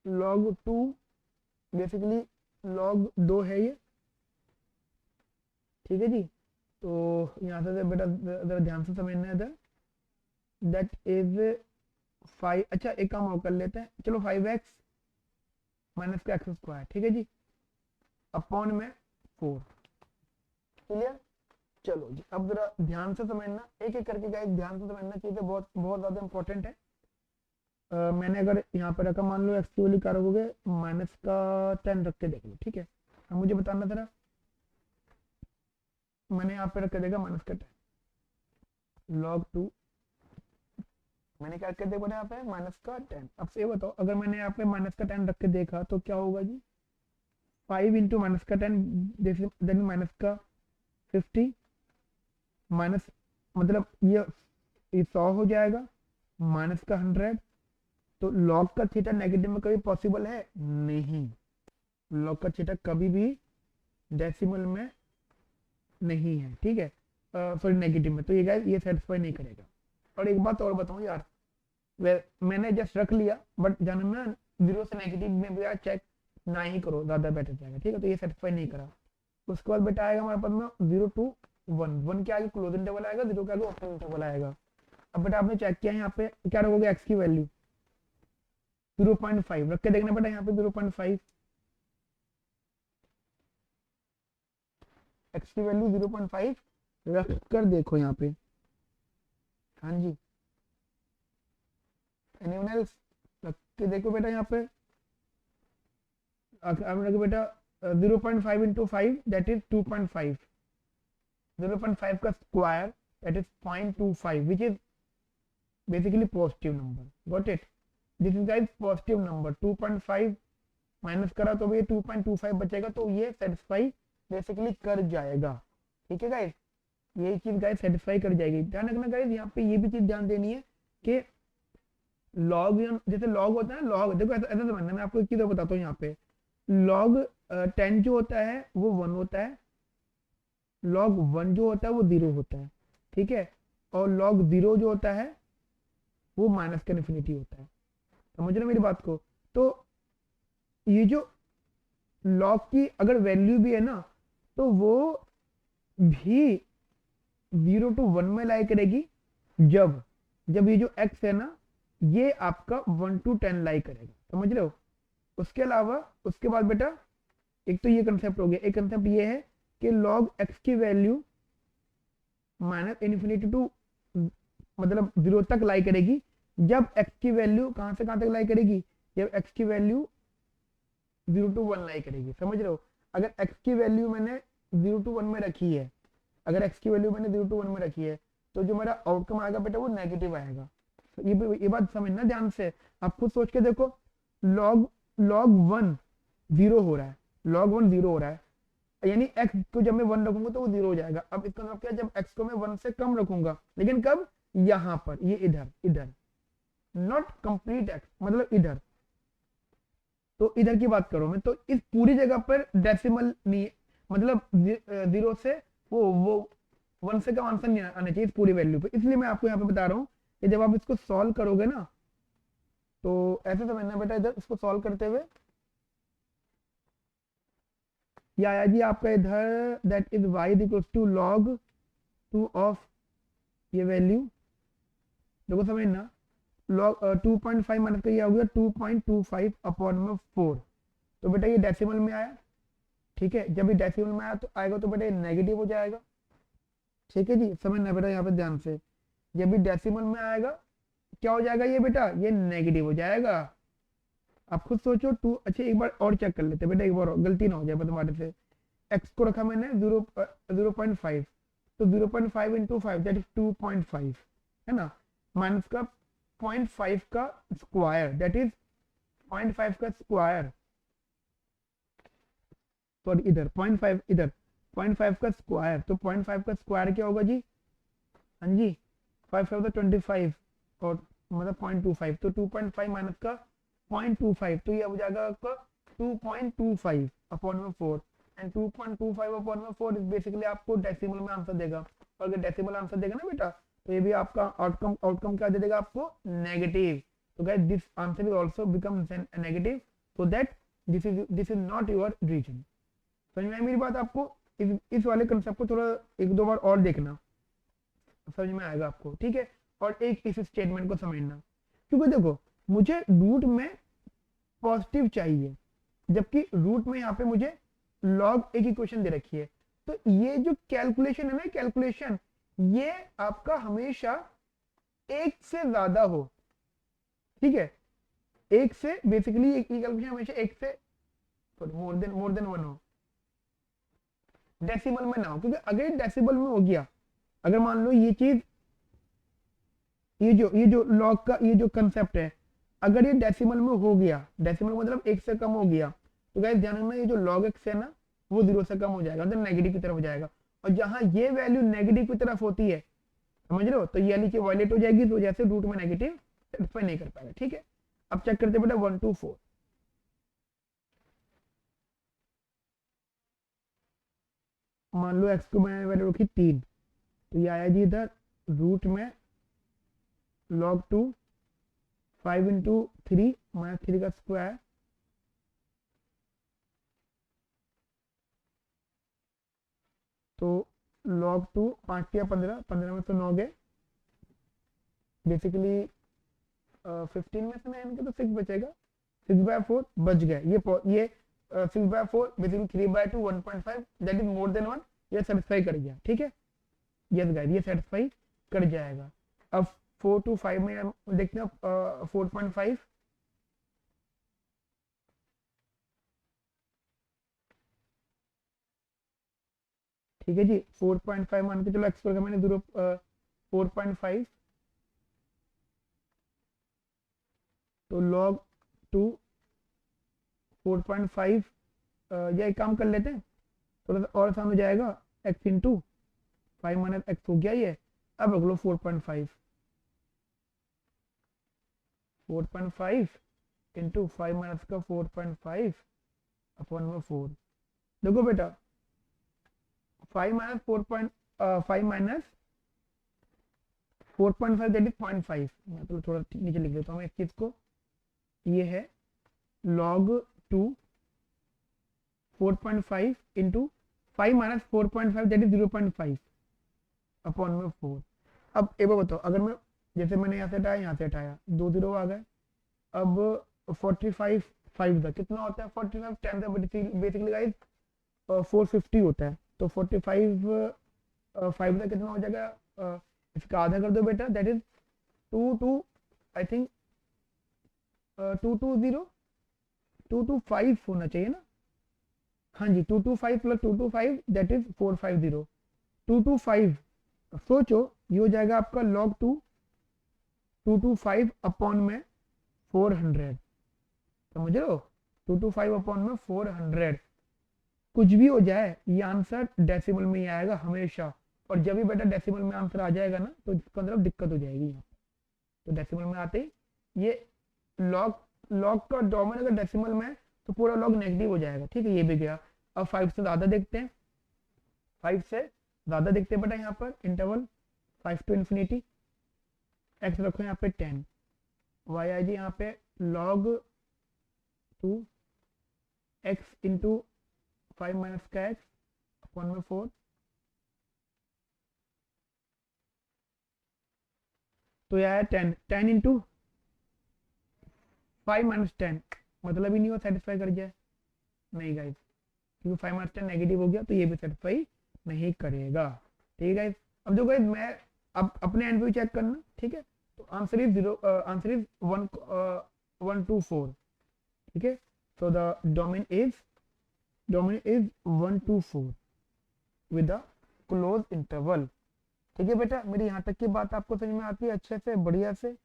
लॉग 2, बेसिकली लॉग 2 है ये, ठीक है जी। तो यहाँ से बेटा जरा ध्यान से समझना है इधर, दैट इज 5, अच्छा एक काम और कर लेते हैं, चलो 5x माइनस का एक्स स्क्वायर, ठीक है जी, अपॉन में 4, क्लियर। चलो जी, अब जरा ध्यान से समझना, एक एक करके गाइस ध्यान से समझना, चीजें बहुत बहुत ज्यादा इंपॉर्टेंट है। मैंने अगर यहाँ पर रखा, मान लो एक्स की वैल्यू क्या रखोगे, माइनस का 10 रख के देख लो, ठीक है। अब मुझे बताना जरा, मैंने यहाँ पे रख के देखा माइनस का 10 लॉग 2, मैंने क्या रख के देखा यहाँ पे माइनस का 10। अब से बताओ, अगर मैंने यहाँ पे माइनस का 10 रख के देखा तो क्या होगा जी, 5 इंटू माइनस का 10 देन माइनस का 50, माइनस मतलब ये 100 हो जाएगा, माइनस का 100। तो लॉग का थीटा नेगेटिव में कभी पॉसिबल है नहीं, लॉग का थीटा कभी भी डेसिमल में नहीं है, ठीक है, सॉरी नेगेटिव में। तो ये गाइस ये सेटिस्फाई नहीं करेगा। और एक बात और बताऊं यार, मैंने जस्ट रख लिया, बट जानना 0 से नेगेटिव में भी चेक ना ही करो, ज्यादा बेटर जाएगा, ठीक है। तो ये सेटिस्फाई नहीं करा, उसके बाद बेटा आएगा हमारे पास में 0 to 1, 1 के आगे क्लोज इंटरवल आएगा, 0 के आगे ओपन इंटरवल आएगा। अब बेटा आपने चेक किया यहाँ पे क्या रखोगे, एक्स की वैल्यू 0.5 रख के देखना बेटा, यहाँ पे 0.5 एक्स की वैल्यू 0.5 रख कर देखो यहाँ पे, हाँ जी, एनीवन एल्स, रख के देखो बेटा यहाँ पे, रखो बेटा 0.5 इंटू 5 दैट इज 2.5, 0.5 का square that is 0.25 which is basically positive number, got it, this is guys positive number. 2.5 minus करा तो ये 2.25 बचेगा, तो ये सेटिस्फाई बेसिकली कर जाएगा, ठीक है गाइस, ये चीज गाइस सेटिस्फाई कर जाएगी। ध्यान रखना गाइस, यहाँ पे ये भी चीज ध्यान देनी है कि लॉग, जैसे लॉग होता है, लॉग देखो ऐसा ऐसा समझना, मैं आपको एक चीज बताता हूँ, यहाँ पे लॉग 10 जो होता है वो 1 होता है, लॉग 1 जो होता है वो 0 होता है, ठीक है, और लॉग 0 जो होता है वो माइनस का इन्फिनिटी होता है, समझ रहे मेरी बात को। तो ये जो लॉग की अगर वैल्यू भी है ना, तो वो भी 0 to 1 में लाई करेगी, जब जब ये जो x है ना ये आपका 1 to 10 लाई करेगा, समझ रहे हो। उसके अलावा उसके बाद बेटा एक तो ये कंसेप्ट हो गया, एक कंसेप्ट ये है कि log x की वैल्यू माइनस इन्फिनिटी टू मतलब 0 तक लाई करेगी, जब x की वैल्यू कहां से कहां तक लाई करेगी, जब x की वैल्यू 0 to 1 लाई करेगी, समझ रहे हो। अगर x की वैल्यू मैंने 0 to 1 में रखी है, अगर x की वैल्यू मैंने 0 to 1 में रखी है, तो जो मेरा आउटकम आएगा बेटा वो नेगेटिव आएगा। ये बात समझना ध्यान से, आप खुद सोच के देखो, log 1 0 हो रहा है, log 1 0 हो रहा है, यानी x को जब मैं 1 रखूंगा तो वो 0 हो जाएगा। अब इसका मतलब क्या, जब x को मैं 1 से कम रखूंगा, लेकिन कब, यहां पर, ये इधर इधर, नॉट कंप्लीट x मतलब इधर, तो इधर की बात करो मैं, तो इस पूरी जगह पर डेसिमल नहीं, मतलब 0 से वो 1 से कम आंसर नहीं आना चाहिए इस पूरी वैल्यू पे। इसलिए मैं आपको यहाँ पे बता रहा हूँ कि जब आप इसको सॉल्व करोगे ना, तो ऐसे समझना बेटा, इधर इसको सॉल्व करते हुए या आया जी आपका इधर, that is y equals to log 2 of ये वैल्यू, देखो समझना, log 2.5 माइनस का ये हो गया 2.25 अपॉन में 4, तो बेटा ये डेसिमल में आया, ठीक है, जब ये डेसिमल में आया तो आएगा तो बेटा ये नेगेटिव हो जाएगा, ठीक है जी, समझना बेटा यहाँ पे ध्यान से, जब भी डेसिमल में आएगा क्या हो जाएगा ये बेटा, ये नेगेटिव हो जाएगा। आप खुद सोचो, 2, अच्छा एक बार और चेक कर लेते बेटा, एक बार और, गलती ना हो जाए तुम्हारे से, x को रखा मैंने 0.5, तो 0.5 इंटू 5 दैट इज 2.5 है ना, माइनस का 0.5 का स्क्वायर दैट इज 0.5 का स्क्वायर, सॉरी इधर 0.5, इधर 0.5 का स्क्वायर, तो 0.5 का स्क्वायर क्या होगा जी, हाँ जी 5 5 25 और मतलब 0.25, तो 2.5 माइनस का 0.25, तो ये हो जाएगा आपका 2.25 अपॉन में 4, एंड 2.25 अपॉन में 4 इज बेसिकली आपको डेसिमल में आंसर देगा, और अगर डेसिमल आंसर देगा ना बेटा, तो ये भी आपका आउटकम क्या दे देगा आपको, नेगेटिव। तो guys this answer will also become negative, so that this is not your reason. समझ में आई मेरी बात आपको? इस वाले कंसेप्ट को थोड़ा एक दो बार और देखना, समझ में आएगा आपको, ठीक है। और एक इस स्टेटमेंट को समझना, क्योंकि देखो मुझे रूट में पॉजिटिव चाहिए, जबकि रूट में यहाँ पे मुझे लॉग एक इक्वेशन दे रखी है, तो ये जो कैलकुलेशन है ना, कैलकुलेशन ये आपका हमेशा एक से ज्यादा हो, ठीक है, एक से बेसिकली एक कैलकुलेशन हमेशा एक से मोर देन वन हो, डेसिमल में ना हो, क्योंकि अगर डेसिमल में हो गया, अगर मान लो ये चीज, ये जो लॉग का ये जो कंसेप्ट है, अगर ये डेसिमल में हो गया, डेसिमल मतलब एक से कम हो गया, तो गाइस ध्यान रखना ये जो log x है ना वो 0 से कम हो जाएगा, मतलब नेगेटिव की तरफ हो जाएगा, और जहां ये वैल्यू नेगेटिव की तरफ होती है, समझ रहे हो, तो ये नीचे वायलेट हो जाएगी, तो जैसे रूट में नेगेटिव सेटिस्फाई नहीं कर पाएगा, ठीक है। अब चेक करते बेटा 1 2 4, मान लो x को मैंने वैल्यू रखी 3, तो ये आया जी इधर रूट में log 2 5 इंटू 3 माइनस 3 का स्क्वायर, तो log 2 5 या 15, 15 में तो 9 गए, बेसिकली 15 में से 9 के तो 6 बचेगा, 6/4 बच गए, ये 6/4 basically 3/2 1.5 that is more then 1, ये सेटिस्फाई कर गया, ठीक है, यस गाइस ये सेटिस्फाई कर जाएगा। अब 4 to 5 में हम देखते हैं 4.5, ठीक है जी, 4.5 मान के चलो एक्स पर मैंने 4.5, तो log 2 4.5, या एक काम कर लेते हैं, थोड़ा सा और आसान हो जाएगा, x इंटू 5 माइनस एक्स हो गया ये, अब रख लो 4.5 इंटू 5 माइनस का 4.5 अपॉन में 4, देखो बेटा 5 माइनस 5 माइनस 4.5 दैट इज 0.5, मैं तो थोड़ा नीचे लिख देता हूँ इस चीज को, ये है log 2 4.5 into 5 minus 4.5 that is 0.5 upon में 4। अब एक बार बताओ, अगर मैं जैसे मैंने यहाँ से हटाया, यहाँ से हटाया, 2 0 आ गए, अब 45 5 का कितना होता है, 45 10 का बेसिकली गाइस 450 होता है, तो 45 5 का कितना हो जाएगा, इसका आधा कर दो बेटा, दैट इज 2 आई थिंक 225 होना चाहिए ना, हाँ जी 225 प्लस 225 दैट इज 450, 225, सोचो ये हो जाएगा आपका log 2 225 अपॉन में 400, समझ रहे हो, 225 अपॉन में 400, कुछ भी हो जाए ये आंसर डेसिमल में ही आएगा हमेशा, और जब भी बेटा डेसिमल में आंसर आ जाएगा ना तो इसका मतलब दिक्कत हो जाएगी यहाँ, तो डेसिमल में आते ही ये log का डोमेन अगर डेसिमल में तो पूरा log नेगेटिव हो जाएगा, ठीक है, ये भी गया। अब 5 से ज़्यादा देखते हैं, 5 से ज़्यादा देखते हैं बेटा, यहाँ पर इंटरवल 5 to infinity, x रखो यहाँ पे 10, y आई जी यहाँ पे log 2 x इंटू 5 माइनस का x अपॉन में 4, तो यह है 10 इंटू 5 माइनस 10, मतलब ही नहीं हो सेटिस्फाई कर जाए, नहीं गाइस, क्योंकि 5 माइनस 10 नेगेटिव हो गया, तो ये भी सेटिस्फाई नहीं करेगा, ठीक है गाइस। अब जो गाइस मैं अब अपने एंड पे चेक करना, ठीक है, तो आंसर इज 1 2 4, ठीक है, so the domain is domain is 1 to 4 with a close interval. ठीक है बेटा, मेरी यहाँ तक की बात आपको समझ में आती है अच्छे से, बढ़िया से।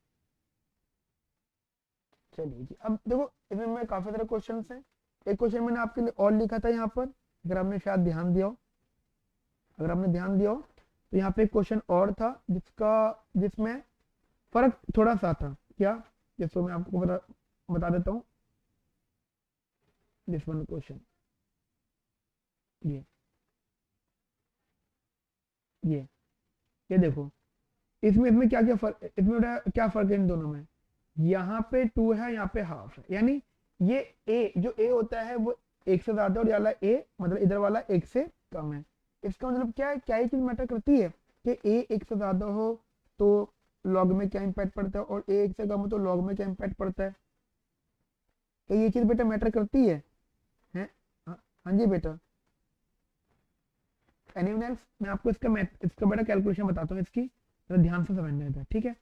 चलिए जी, अब देखो इसमें मैं काफी सारे क्वेश्चन हैं। एक क्वेश्चन मैंने आपके लिए और लिखा था यहाँ पर, अगर आपने शायद ध्यान दिया हो, अगर आपने ध्यान दिया हो तो यहाँ पे एक क्वेश्चन और था जिसमें फर्क थोड़ा सा था। क्या, जिसको मैं आपको बता देता हूँ। दिस वन क्वेश्चन, ये ये ये देखो, इसमें इसमें क्या क्या फर्क, इसमें क्या फर्क है इन दोनों में। यहाँ पे 2 है, यहाँ पे हाफ है, यानी ये ए, जो ए होता है वो एक से ज्यादा, और ये वाला ए मतलब इधर वाला एक से कम है। इसका मतलब क्या है, क्या ये चीज मैटर करती है कि ए एक से ज्यादा हो तो लॉग में क्या इम्पैक्ट पड़ता है, और ए एक से कम हो तो लॉग में क्या इम्पैक्ट पड़ता है। क्या ये चीज बेटा मैटर करती है? हैं? हाँ, हाँ जी बेटा। Anyone else? मैं आपको इसका बेटा कैलकुलेशन बताता हूँ इसकी, तो ध्यान से समझना है, ठीक है।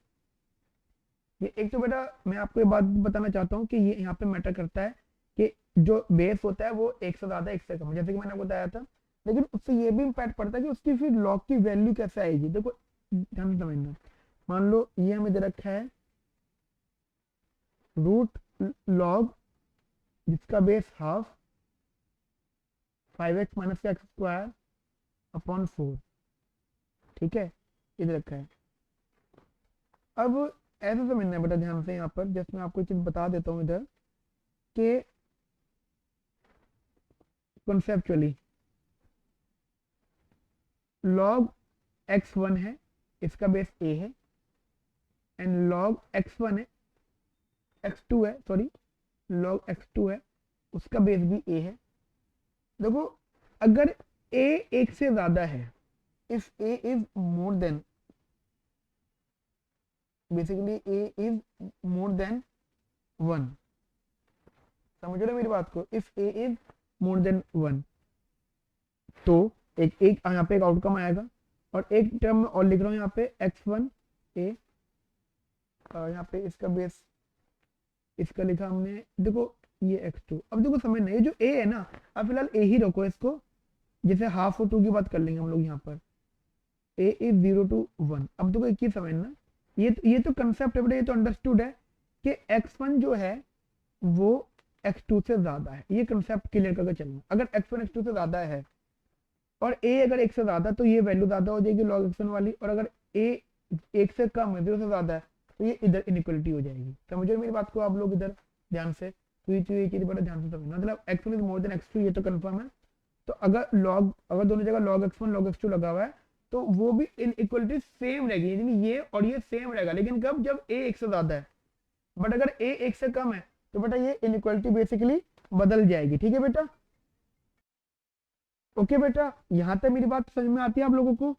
ये एक तो बेटा मैं आपको ये बात बताना चाहता हूँ कि ये यहाँ पे मैटर करता है कि जो बेस होता है वो एक से ज्यादा एक से कम, जैसे कि मैंने आपको बताया था। लेकिन उससे ये भी इम्पैक्ट पड़ता है कि उसकी फिर लॉग की वैल्यू कैसे आएगी। देखो ध्यान से समझना, मान लो ये हमें दे रखा है रूट लॉग जिसका base half 5x minus x square upon 4, ठीक है, ये दे रखा है। अब ऐसे समझना है बेटा ध्यान से, यहाँ पर जैसे मैं आपको एक चीज बता देता हूँ इधर कि कॉन्सेप्चुअली log x1 है, इसका बेस a है, एंड log x1 है, x2 है, सॉरी log x2 है, उसका बेस भी a है। देखो अगर a एक से ज्यादा है, if a is more than, basically a is more than 1, समझ रहे हो मेरी बात को, if a is more than 1 तो एक एक यहाँ पे एक आउटकम आएगा। और एक टर्म में और लिख रहा हूँ यहाँ पे x1 a, यहाँ पे इसका बेस इसका लिखा हमने, देखो ये x2। अब देखो समझना, ये जो a है ना, अब फिलहाल a ही रखो इसको, जैसे हाफ और 2 की बात कर लेंगे हम लोग यहाँ पर। a is 0 to 1। अब देखो एक चीज समझना, ये तो कंसेप्ट है बेटा, ये तो अंडरस्टूड है कि x1 जो है वो x2 से ज्यादा है। ये कंसेप्ट क्लियर करके चलना, अगर x1 x2 से ज्यादा है और a अगर एक से ज्यादा, तो ये वैल्यू ज्यादा हो जाएगी log x1 वाली, और अगर a एक से कम है, 0 से ज्यादा है, तो ये इधर इनइक्वलिटी हो जाएगी। समझो मेरी बात को आप लोग इधर ध्यान से, तो ये चीज बड़ा ध्यान से समझना, मतलब x1 is more then x2, ये तो कंफर्म है। तो अगर दोनों जगह log x1 log x2 लगा हुआ है तो वो भी इनइक्वलिटी सेम रहेगी, यानी ये और ये सेम रहेगा। लेकिन कब, जब a एक से ज्यादा है, बट अगर a एक से कम है तो बेटा ये इनइक्वलिटी बेसिकली बदल जाएगी। ठीक है बेटा, ओके बेटा, यहां तक मेरी बात समझ में आती है आप लोगों को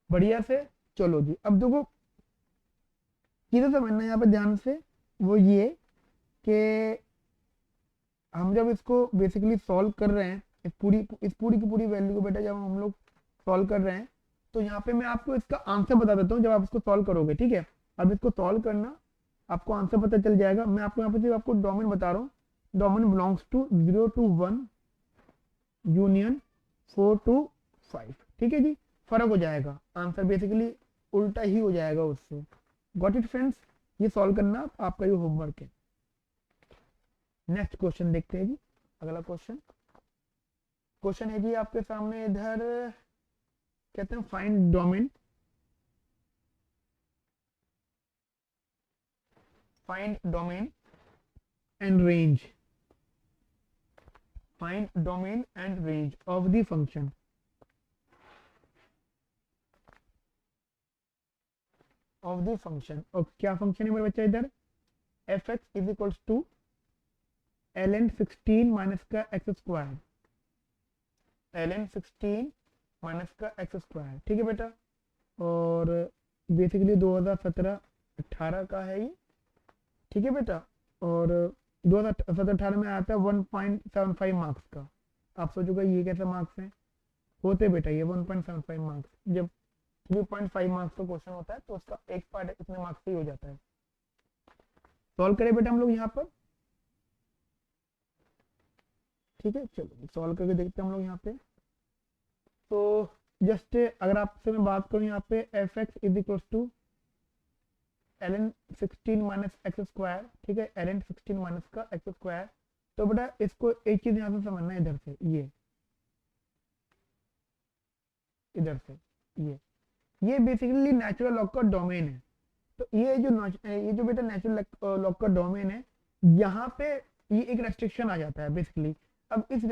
बढ़िया से। चलो जी, अब देखो चीजें समझना यहाँ पे ध्यान से, वो ये कि हम जब इसको बेसिकली सॉल्व कर रहे हैं, इस पूरी की पूरी वैल्यू को बेटा जब हम लोग सॉल्व कर रहे हैं, तो यहाँ पे मैं आपको इसका आंसर बता देता हूँ जब आप इसको सॉल्व करोगे। ठीक है, अब इसको सॉल्व करना, आपको आंसर पता चल जाएगा। मैं आपको यहाँ पे सिर्फ आपको डोमेन बता रहा हूँ, domain belongs to 0 to 1 union 4 to 5। ठीक है जी, फर्क हो जाएगा, आंसर बेसिकली उल्टा ही हो जाएगा उससे। गॉट इट फ्रेंड्स, ये सॉल्व करना आपका ये होमवर्क है। नेक्स्ट क्वेश्चन देखते हैं जी, अगला क्वेश्चन है जी आपके सामने इधर, कहते हैं find domain, and range, find domain and range of the function और क्या फंक्शन है मेरे बच्चा इधर, fx is equals to ln 16 minus का एक्स स्क्वायर, ln 16 माइनस का एक्स स्क्वायर। ठीक है बेटा, और बेसिकली 2017-18 का है ये। ठीक है बेटा, और 2017-18 में आता है 1.75 मार्क्स का। आप सोचोगे ये कैसे मार्क्स हैं, होते बेटा ये 1.75 मार्क्स, जब 3.5 मार्क्स का क्वेश्चन होता है तो उसका एक पार्ट इतने मार्क्स से ही हो जाता है। सॉल्व करें बेटा हम लोग यहाँ पर, ठीक है, चलो सॉल्व करके देखते हैं हम लोग यहाँ पे। तो जस्ट अगर आपसे मैं बात करूँ यहाँ पे F X is equal to ln 16 minus x square, ठीक है, ln 16 माइनस का एक्स स्क्वायर। तो बेटा इसको एक चीज यहाँ से समझना है, इधर से ये, इधर से ये बेसिकली नेचुरल लॉग का डोमेन है। तो ये जो बेटा नेचुरल लॉग का डोमेन है, यहाँ पे ये एक रेस्ट्रिक्शन आ जाता है बेसिकली। अब इस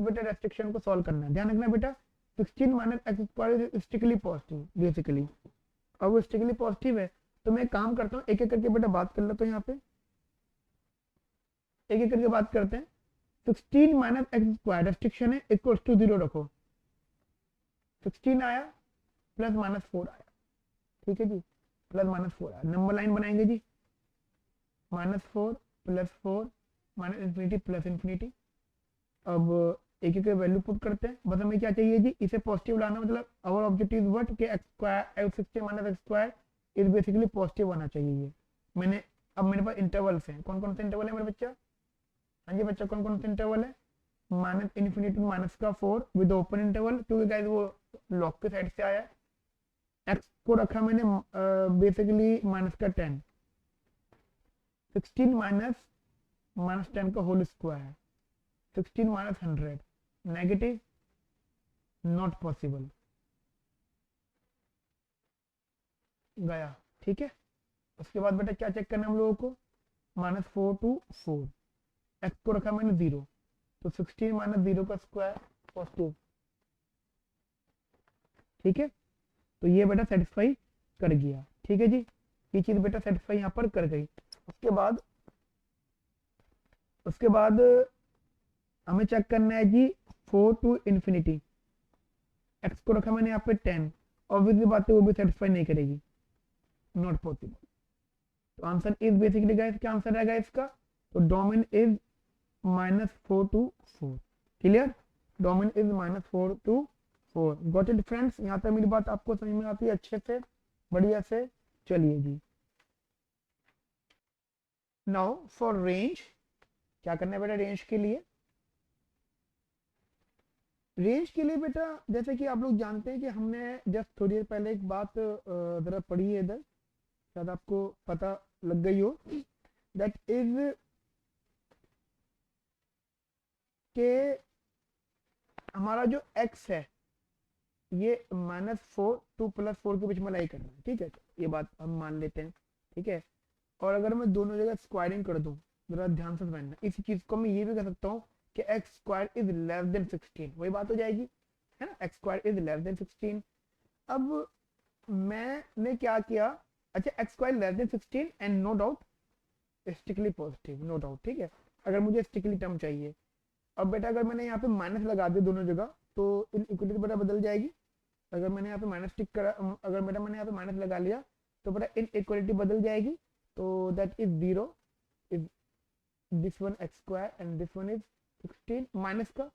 बेटा रेस्ट्रिक्शन को सॉल्व करना है, ध्यान रखना बेटा 16 minus x square is strictly positive basically. अब वो स्ट्रिक्टली पॉजिटिव है तो मैं काम करता हूँ, एक एक करके बेटा बात कर लेता हूँ यहाँ पे, एक एक करके बात करते हैं। 16 माइनस एक्स स्क्वायर रेस्ट्रिक्शन है, इक्वल टू 0 रखो, 16 आया प्लस माइनस 4 आया, ठीक है जी, प्लस माइनस 4 आया। नंबर लाइन बनाएंगे जी, -4 + 4 माइनस इंफिनिटी प्लस इंफिनिटी। अब एक एक वैल्यू पुट करते हैं, बस हमें क्या चाहिए जी, इसे पॉजिटिव लाना, मतलब आवर ऑब्जेक्टिव इज व्हाट कि x square 16 minus x square is basically positive आना चाहिए ये। मैंने अब मेरे पास इंटरवल्स हैं, कौन कौन से इंटरवल है मेरे बच्चा? हाँ जी बच्चा, कौन कौन से इंटरवल है? माइनस इन्फिनिटी माइनस का 4 विद ओपन इंटरवल, क्योंकि गाइस वो लॉग के साइड से आया है। एक्स को रखा मैंने बेसिकली माइनस का 10, 16 माइनस 10 का whole square, 16 minus 100 negative, not possible, गया, ठीक है। उसके बाद बेटा क्या चेक करना है हम लोगों को, -4 to 4, एक्स को रखा मैंने 0, तो 16 माइनस 0 का स्क्वायर पॉजिटिव, ठीक है। तो ये बेटा सेटिस्फाई कर गया, ठीक है जी, ये चीज बेटा सेटिस्फाई यहाँ पर कर गई। उसके बाद हमें चेक करना है जी 4 to infinity, एक्स को रखा मैंने यहाँ पे 10, ऑब्वियसली बात है वो भी सेटिस्फाई नहीं करेगी, नॉट पॉसिबल। तो आंसर इज बेसिकली गाइस, क्या आंसर रहेगा इसका? तो domain is -4 to 4, clear, domain is -4 to 4। Got it friends, यहाँ तक मेरी बात आपको समझ में आती है अच्छे से, बढ़िया से? चलिए जी, नाउ फॉर रेंज, क्या करना है बेटा रेंज के लिए? रेंज के लिए बेटा जैसे कि आप लोग जानते हैं कि हमने जस्ट थोड़ी देर पहले एक बात जरा पढ़ी है इधर, शायद आपको पता लग गई हो, दैट इज के हमारा जो x है ये -4 to +4 के बीच में लाई कर रहा है, ठीक है, ये बात हम मान लेते हैं, ठीक है। और अगर मैं दोनों जगह स्क्वायरिंग कर दूं, जरा ध्यान से समझना, इस चीज को मैं ये भी कह सकता हूँ कि x square is less than 16, वही बात हो जाएगी, है ना, x square is less than 16। अब मैंने क्या किया, अच्छा x square less than 16 and no doubt strictly positive, no doubt, ठीक है, अगर मुझे स्ट्रिक्टली टर्म चाहिए। अब बेटा अगर मैंने यहाँ पे माइनस लगा दिया दोनों जगह, तो इन इक्वलिटी बेटा बदल जाएगी। अगर मैंने यहाँ पे माइनस टिक करा, अगर बेटा मैंने यहाँ पे माइनस लगा लिया तो बेटा इन इक्वलिटी बदल जाएगी, तो that is 0 is this one x square and this one is 16 minus का,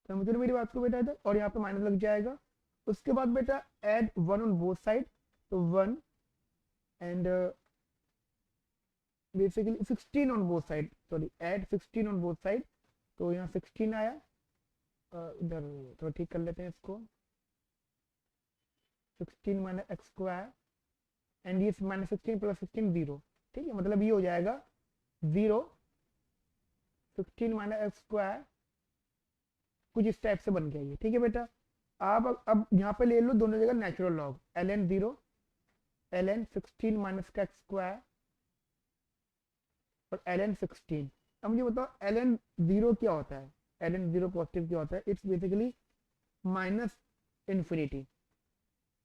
समझ रहे मेरी बात को बेटा इधर, और यहाँ पे माइनस लग जाएगा। उसके बाद बेटा एड 1 ऑन बोथ साइड, तो 1 and basically 16 on both side, sorry add 16 on both side, तो यहाँ 16 आया, इधर तो ठीक कर लेते हैं इसको, 16 माइनस एक्स स्क्वायर एंड ये -16 + 16 0, ठीक है, मतलब ये हो जाएगा 0 16 माइनस एक्स स्क्वायर, कुछ इस टाइप से बन गया ये, ठीक है बेटा। आप अब यहाँ पे ले लो दोनों जगह natural log, ln 0 ln 16 minus का एक्स स्क्वायर और ln 16। अब मुझे बताओ ln 0 क्या होता है, ln 0 पॉजिटिव क्या होता है? इट्स बेसिकली माइनस इन्फिनिटी,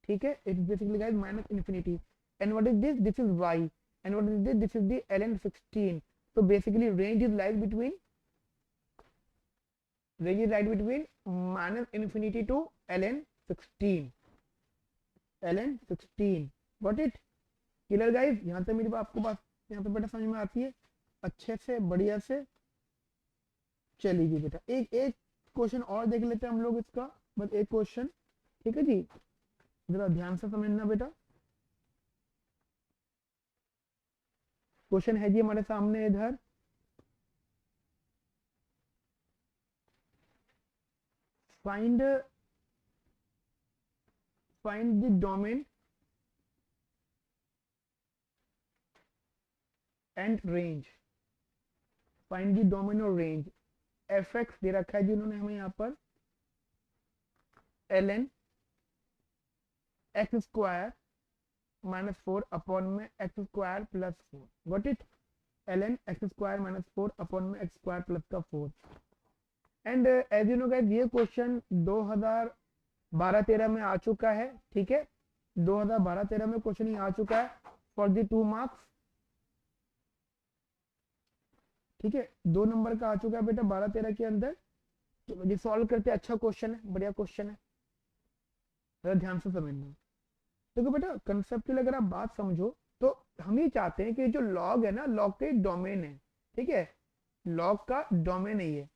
ठीक है, it's basically guys minus infinity. And what is this? This is y, and what is this? This is the ln 16। तो basically range is like between, range is right between -infinity to ln 16, ln 16, got it? Clear guys, यहाँ तक मेरी बात आपको बात यहाँ पे बेटा समझ में आती है अच्छे से, बढ़िया से? चलिए बेटा एक एक क्वेश्चन और देख लेते हैं हम लोग इसका, बस एक क्वेश्चन, ठीक है जी, जरा ध्यान से समझना बेटा। क्वेश्चन है जी हमारे सामने इधर, find find the domain and range, find the domain और range। fx दे रखा है जिन्होंने हमें यहाँ पर ln x square minus 4 upon में x square plus 4, got it. ln x square minus 4 upon में x स्क्वायर प्लस का 4। And as you know guys ये क्वेश्चन 2012-13 में आ चुका है, ठीक है। 2012-13 में क्वेश्चन ही आ चुका है फॉर द 2 मार्क्स, ठीक है। 2 नंबर का आ चुका है बेटा 12-13 के अंदर। चलो ये सॉल्व करते हैं, अच्छा क्वेश्चन है, बढ़िया क्वेश्चन है, जरा ध्यान से समझना। देखो बेटा कंसेप्चुअल अगर आप बात समझो तो हम ये चाहते हैं कि जो लॉग है ना, लॉग का एक डोमेन है, ठीक है, लॉग का डोमेन है ये।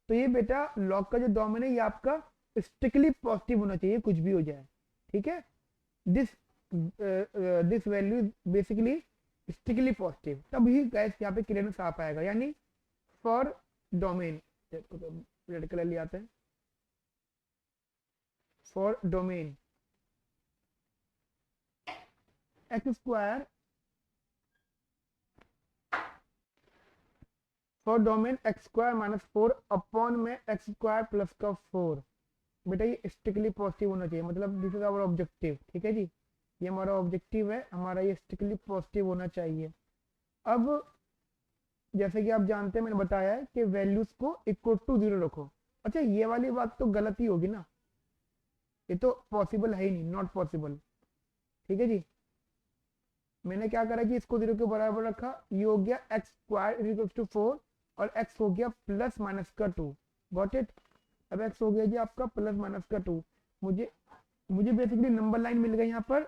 तो ये बेटा लॉग का जो डोमेन है ये आपका स्ट्रिक्टली पॉजिटिव होना चाहिए, कुछ भी हो जाए, ठीक है। This value basically strictly positive, तब ही गाइस यहाँ पे क्लियरनेस आ पाएगा। यानी फॉर डोमेन, रेड कलर ले आते हैं, for domain x square, for domain x square minus 4 upon में एक्स स्क्वायर प्लस का 4, बेटा ये स्ट्रिक्टली पॉजिटिव होना चाहिए, मतलब दिस इज आवर ऑब्जेक्टिव, ठीक है जी, ये हमारा ऑब्जेक्टिव है, हमारा ये स्ट्रिक्टली पॉजिटिव होना चाहिए। अब जैसे कि आप जानते हैं मैंने बताया है कि वैल्यूज को इक्वल टू 0 रखो। अच्छा ये वाली बात तो गलत ही होगी ना, ये तो पॉसिबल है ही नहीं, नॉट पॉसिबल, ठीक है जी। मैंने क्या करा कि इसको 0 के बराबर रखा, ये हो गया एक्स स्क्वायर इक्वल्स टू 4 और x हो गया प्लस माइनस का 2, गॉट इट। अब x हो गया जी आपका प्लस माइनस का 2। मुझे बेसिकली नंबर लाइन मिल गई यहाँ पर,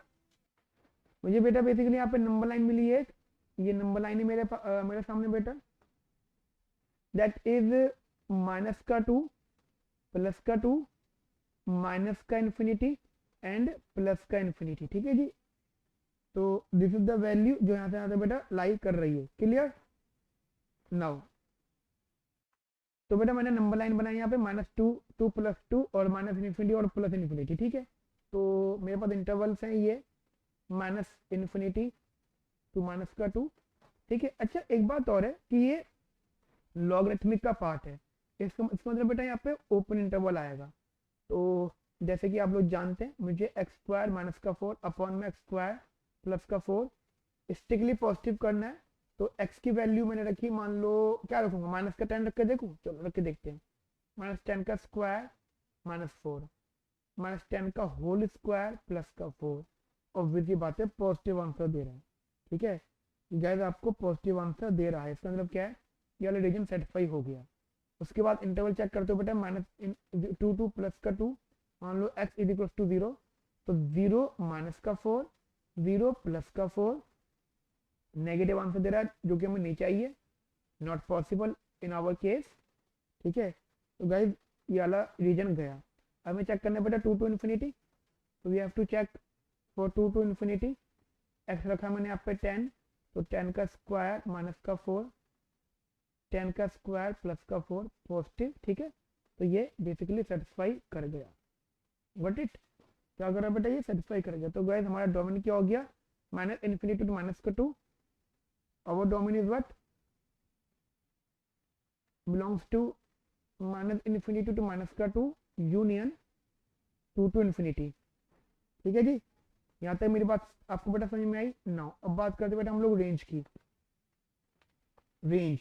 मुझे बेटा बेसिकली यहाँ पे नंबर लाइन मिली है, ये नंबर लाइन है मेरे सामने बेटा, दैट इज माइनस का 2 प्लस का 2 माइनस का इन्फिनिटी एंड प्लस का इन्फिनिटी, ठीक है जी। तो दिस इज द वैल्यू जो यहाँ से बेटा लाई कर रही है, क्लियर नाउ। तो बेटा मैंने नंबर लाइन बनाई यहाँ पे -2, 2 + 2 और माइनस इन्फिनिटी और प्लस इन्फिनिटी, ठीक है। तो मेरे पास इंटरवल्स हैं ये माइनस इन्फिनिटी टू माइनस का 2, ठीक है। अच्छा एक बात और है कि ये लॉगरिथमिक का पार्ट है, इसका मतलब बेटा यहाँ पे ओपन इंटरवल आएगा। तो जैसे कि आप लोग जानते हैं मुझे एक्स स्क्वायर माइनस का 4 अपॉन में एक्स स्क्वायर प्लस का 4 स्ट्रिक्टली पॉजिटिव करना है। तो x की वैल्यू मैंने रखी, मान लो क्या रखूंगा, माइनस का 10 रख के देखूं, चलो रख के देखते हैं। -10 का स्क्वायर -4 -10 का होल स्क्वायर प्लस का 4, ऑब्वियसली बात है पॉजिटिव आंसर दे रहा है, ठीक है गाइस, आपको पॉजिटिव आंसर दे रहा है, इसका मतलब क्या है, ये वाला रीजन सेटिस्फाई हो गया। उसके बाद इंटरवल चेक करते हो बेटा, -2 प्लस का 2, मान लो x इक्वल टू 0, तो 0 माइनस का 4 0 प्लस का 4, नेगेटिव आंसर दे रहा है जो कि हमें नहीं चाहिए, not possible in our case, ठीक है। तो गाइस ये वाला रीजन गया। अब हमें चेक करना बेटा 2 टू इन्फिनिटी, तो we have to check for 2 to infinity. X रखा मैंने यहाँ पे 10, तो 10 का स्क्वायर माइनस का 4, 10 का स्क्वायर प्लस का 4 पॉजिटिव, ठीक है। तो ये बेसिकली सेटिस्फाई कर गया, गॉट इट। क्या कर रहा है बेटा, ये सेटिस्फाई कर गया। तो गाइस हमारा डोमेन क्या हो गया, माइनस इन्फिनिटी टू माइनस का 2, our domain is what belongs to minus infinity to minus का 2 union 2 to infinity, ठीक है जी। यहाँ तक मेरी बात आपको बेटा समझ में आई। नाउ अब बात करते बेटा हम लोग रेंज की। रेंज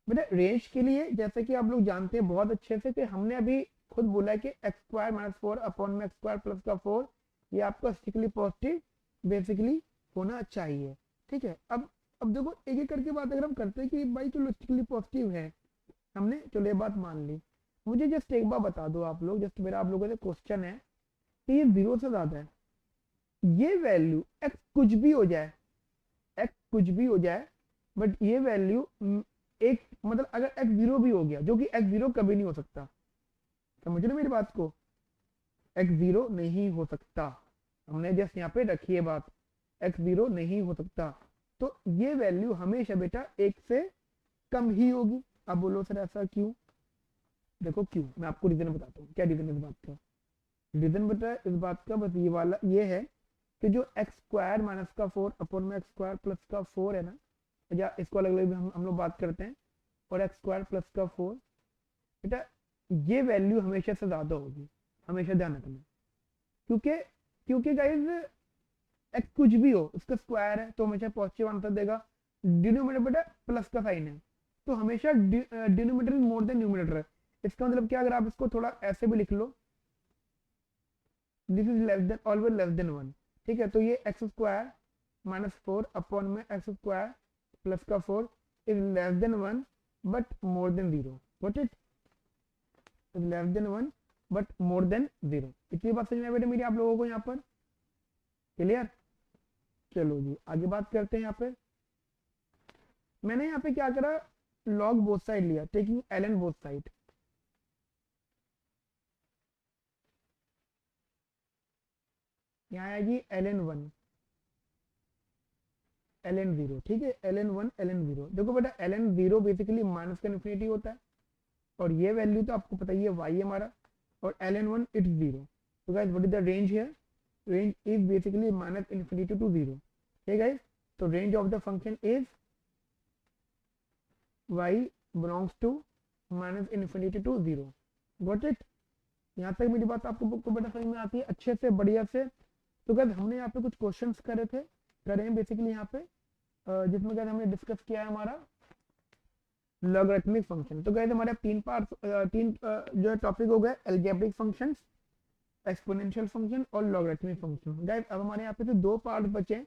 बेटा रेंज के लिए जैसे कि आप लोग जानते हैं बहुत अच्छे से कि हमने अभी खुद बोला है कि एक्स स्क्वायर माइनस 4 अपॉन में एक्स स्क्वायर प्लस का 4 ये आपका स्ट्रिक्टली पॉजिटिव बेसिकली होना चाहिए, ठीक है। अब देखो एक एक करके बात अगर हम करते हैं कि भाई चलो स्ट्रिक्टली पॉजिटिव है, हमने चलो ये बात मान ली। मुझे जस्ट एक बार बता दो आप लोग, जस्ट मेरा आप लोगों से क्वेश्चन है कि ये 0 से ज्यादा है, ये वैल्यू x कुछ भी हो जाए, x कुछ भी हो जाए, बट ये वैल्यू एक मतलब अगर x 0 भी हो गया, जो कि x 0 कभी नहीं हो सकता, समझ रहे मेरी बात को, x 0 नहीं हो सकता, हमने जस्ट यहाँ पे रखी है बात, x 0 नहीं हो सकता, तो ये वैल्यू हमेशा बेटा 1 से कम ही होगी। अब बोलो सर ऐसा क्यों, देखो क्यों, मैं आपको रीजन बताता हूँ। क्या रीजन इस बात का? रीजन बता इस बात का, बस ये वाला ये है कि जो एक्स स्क्वायर माइनस का 4 अपॉन में एक्स स्क्वायर प्लस का 4 है ना, या इसको अलग अलग भी हम लोग बात करते हैं, और एक्स स्क्वायर प्लस का 4, बेटा ये वैल्यू हमेशा से ज्यादा होगी, हमेशा ध्यान रखना। क्योंकि क्योंकि गाइज एक्स कुछ भी हो, उसका स्क्वायर है तो हमेशा पॉजिटिव आंसर देगा। डिनोमिनेटर बेटा प्लस का साइन है, तो हमेशा डिनोमिनेटर मोर देन न्यूमिनेटर है। इसका मतलब क्या, अगर आप इसको थोड़ा ऐसे भी लिख लो, this is less than, always less than 1, ठीक है। तो ये एक्स स्क्वायर माइनस 4 अपॉन में एक्स स्क्वायर प्लस का 4 is less than 1 but more than 0, what it is less than 1 but more than 0। इतनी बात समझ में आई बेटा मेरी आप लोगों को यहाँ पर? क्लियर? चलो जी आगे बात करते हैं। यहाँ पे मैंने यहाँ पे क्या करा, लॉग बोथ साइड लिया, टेकिंग ln बोथ साइड। यहाँ आएगी ln1 ln0, ठीक है, ln1 ln0। देखो बेटा ln0 बेसिकली माइनस का इन्फिनिटी होता है, और ये वैल्यू तो आपको पता ही है y है हमारा, और ln1 इट्स 0। तो guys what is the range here? Range is basically minus infinity to 0, ठीक है गाइस। तो range of the function is y belongs to minus infinity to 0, got it? यहाँ तक मेरी बात आपको बुक को बेटा समझ में आती है अच्छे से, बढ़िया से। तो गाइस हमने यहाँ पे कुछ क्वेश्चंस करे हैं बेसिकली यहाँ पे, जिसमें गाइस हमने डिस्कस किया है हमारा लॉगरिथमिक फंक्शन। तो गाइस हमारे तीन पार्ट, जो टॉपिक हो गए, अलजेब्रिक फंक्शंस, एक्सपोनेंशियल फंक्शन और लॉगरिथमिक फंक्शन। गाइस अब हमारे यहाँ पे तो दो पार्ट बचे।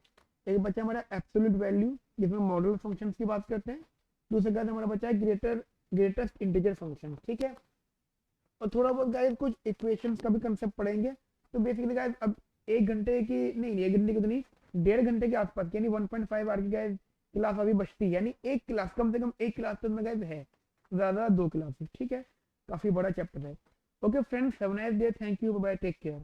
एक बचा हमारा एब्सोल्यूट वैल्यू, जिसमें मॉडल फंक्शंस की बात करते हैं। दूसरा गाइस हमारा बचा है ग्रेटेस्ट इंटीजर फंक्शन, ठीक है। और थोड़ा बहुत गाइस कुछ इक्वेशंस का भी कंसेप्ट पढ़ेंगे। तो बेसिकली गाइस अब 1 घंटे की नहीं, 1 घंटे की तो नहीं, 1.5 घंटे के आसपास, यानी 1.5 आवर की गाइस क्लास अभी बचती है, यानी एक क्लास, कम से कम एक क्लास तो में गाइस है, ज्यादा 2 क्लासेस, ठीक है। काफी बड़ा चैप्टर है। Okay friends, have a nice day, thank you, bye, take care.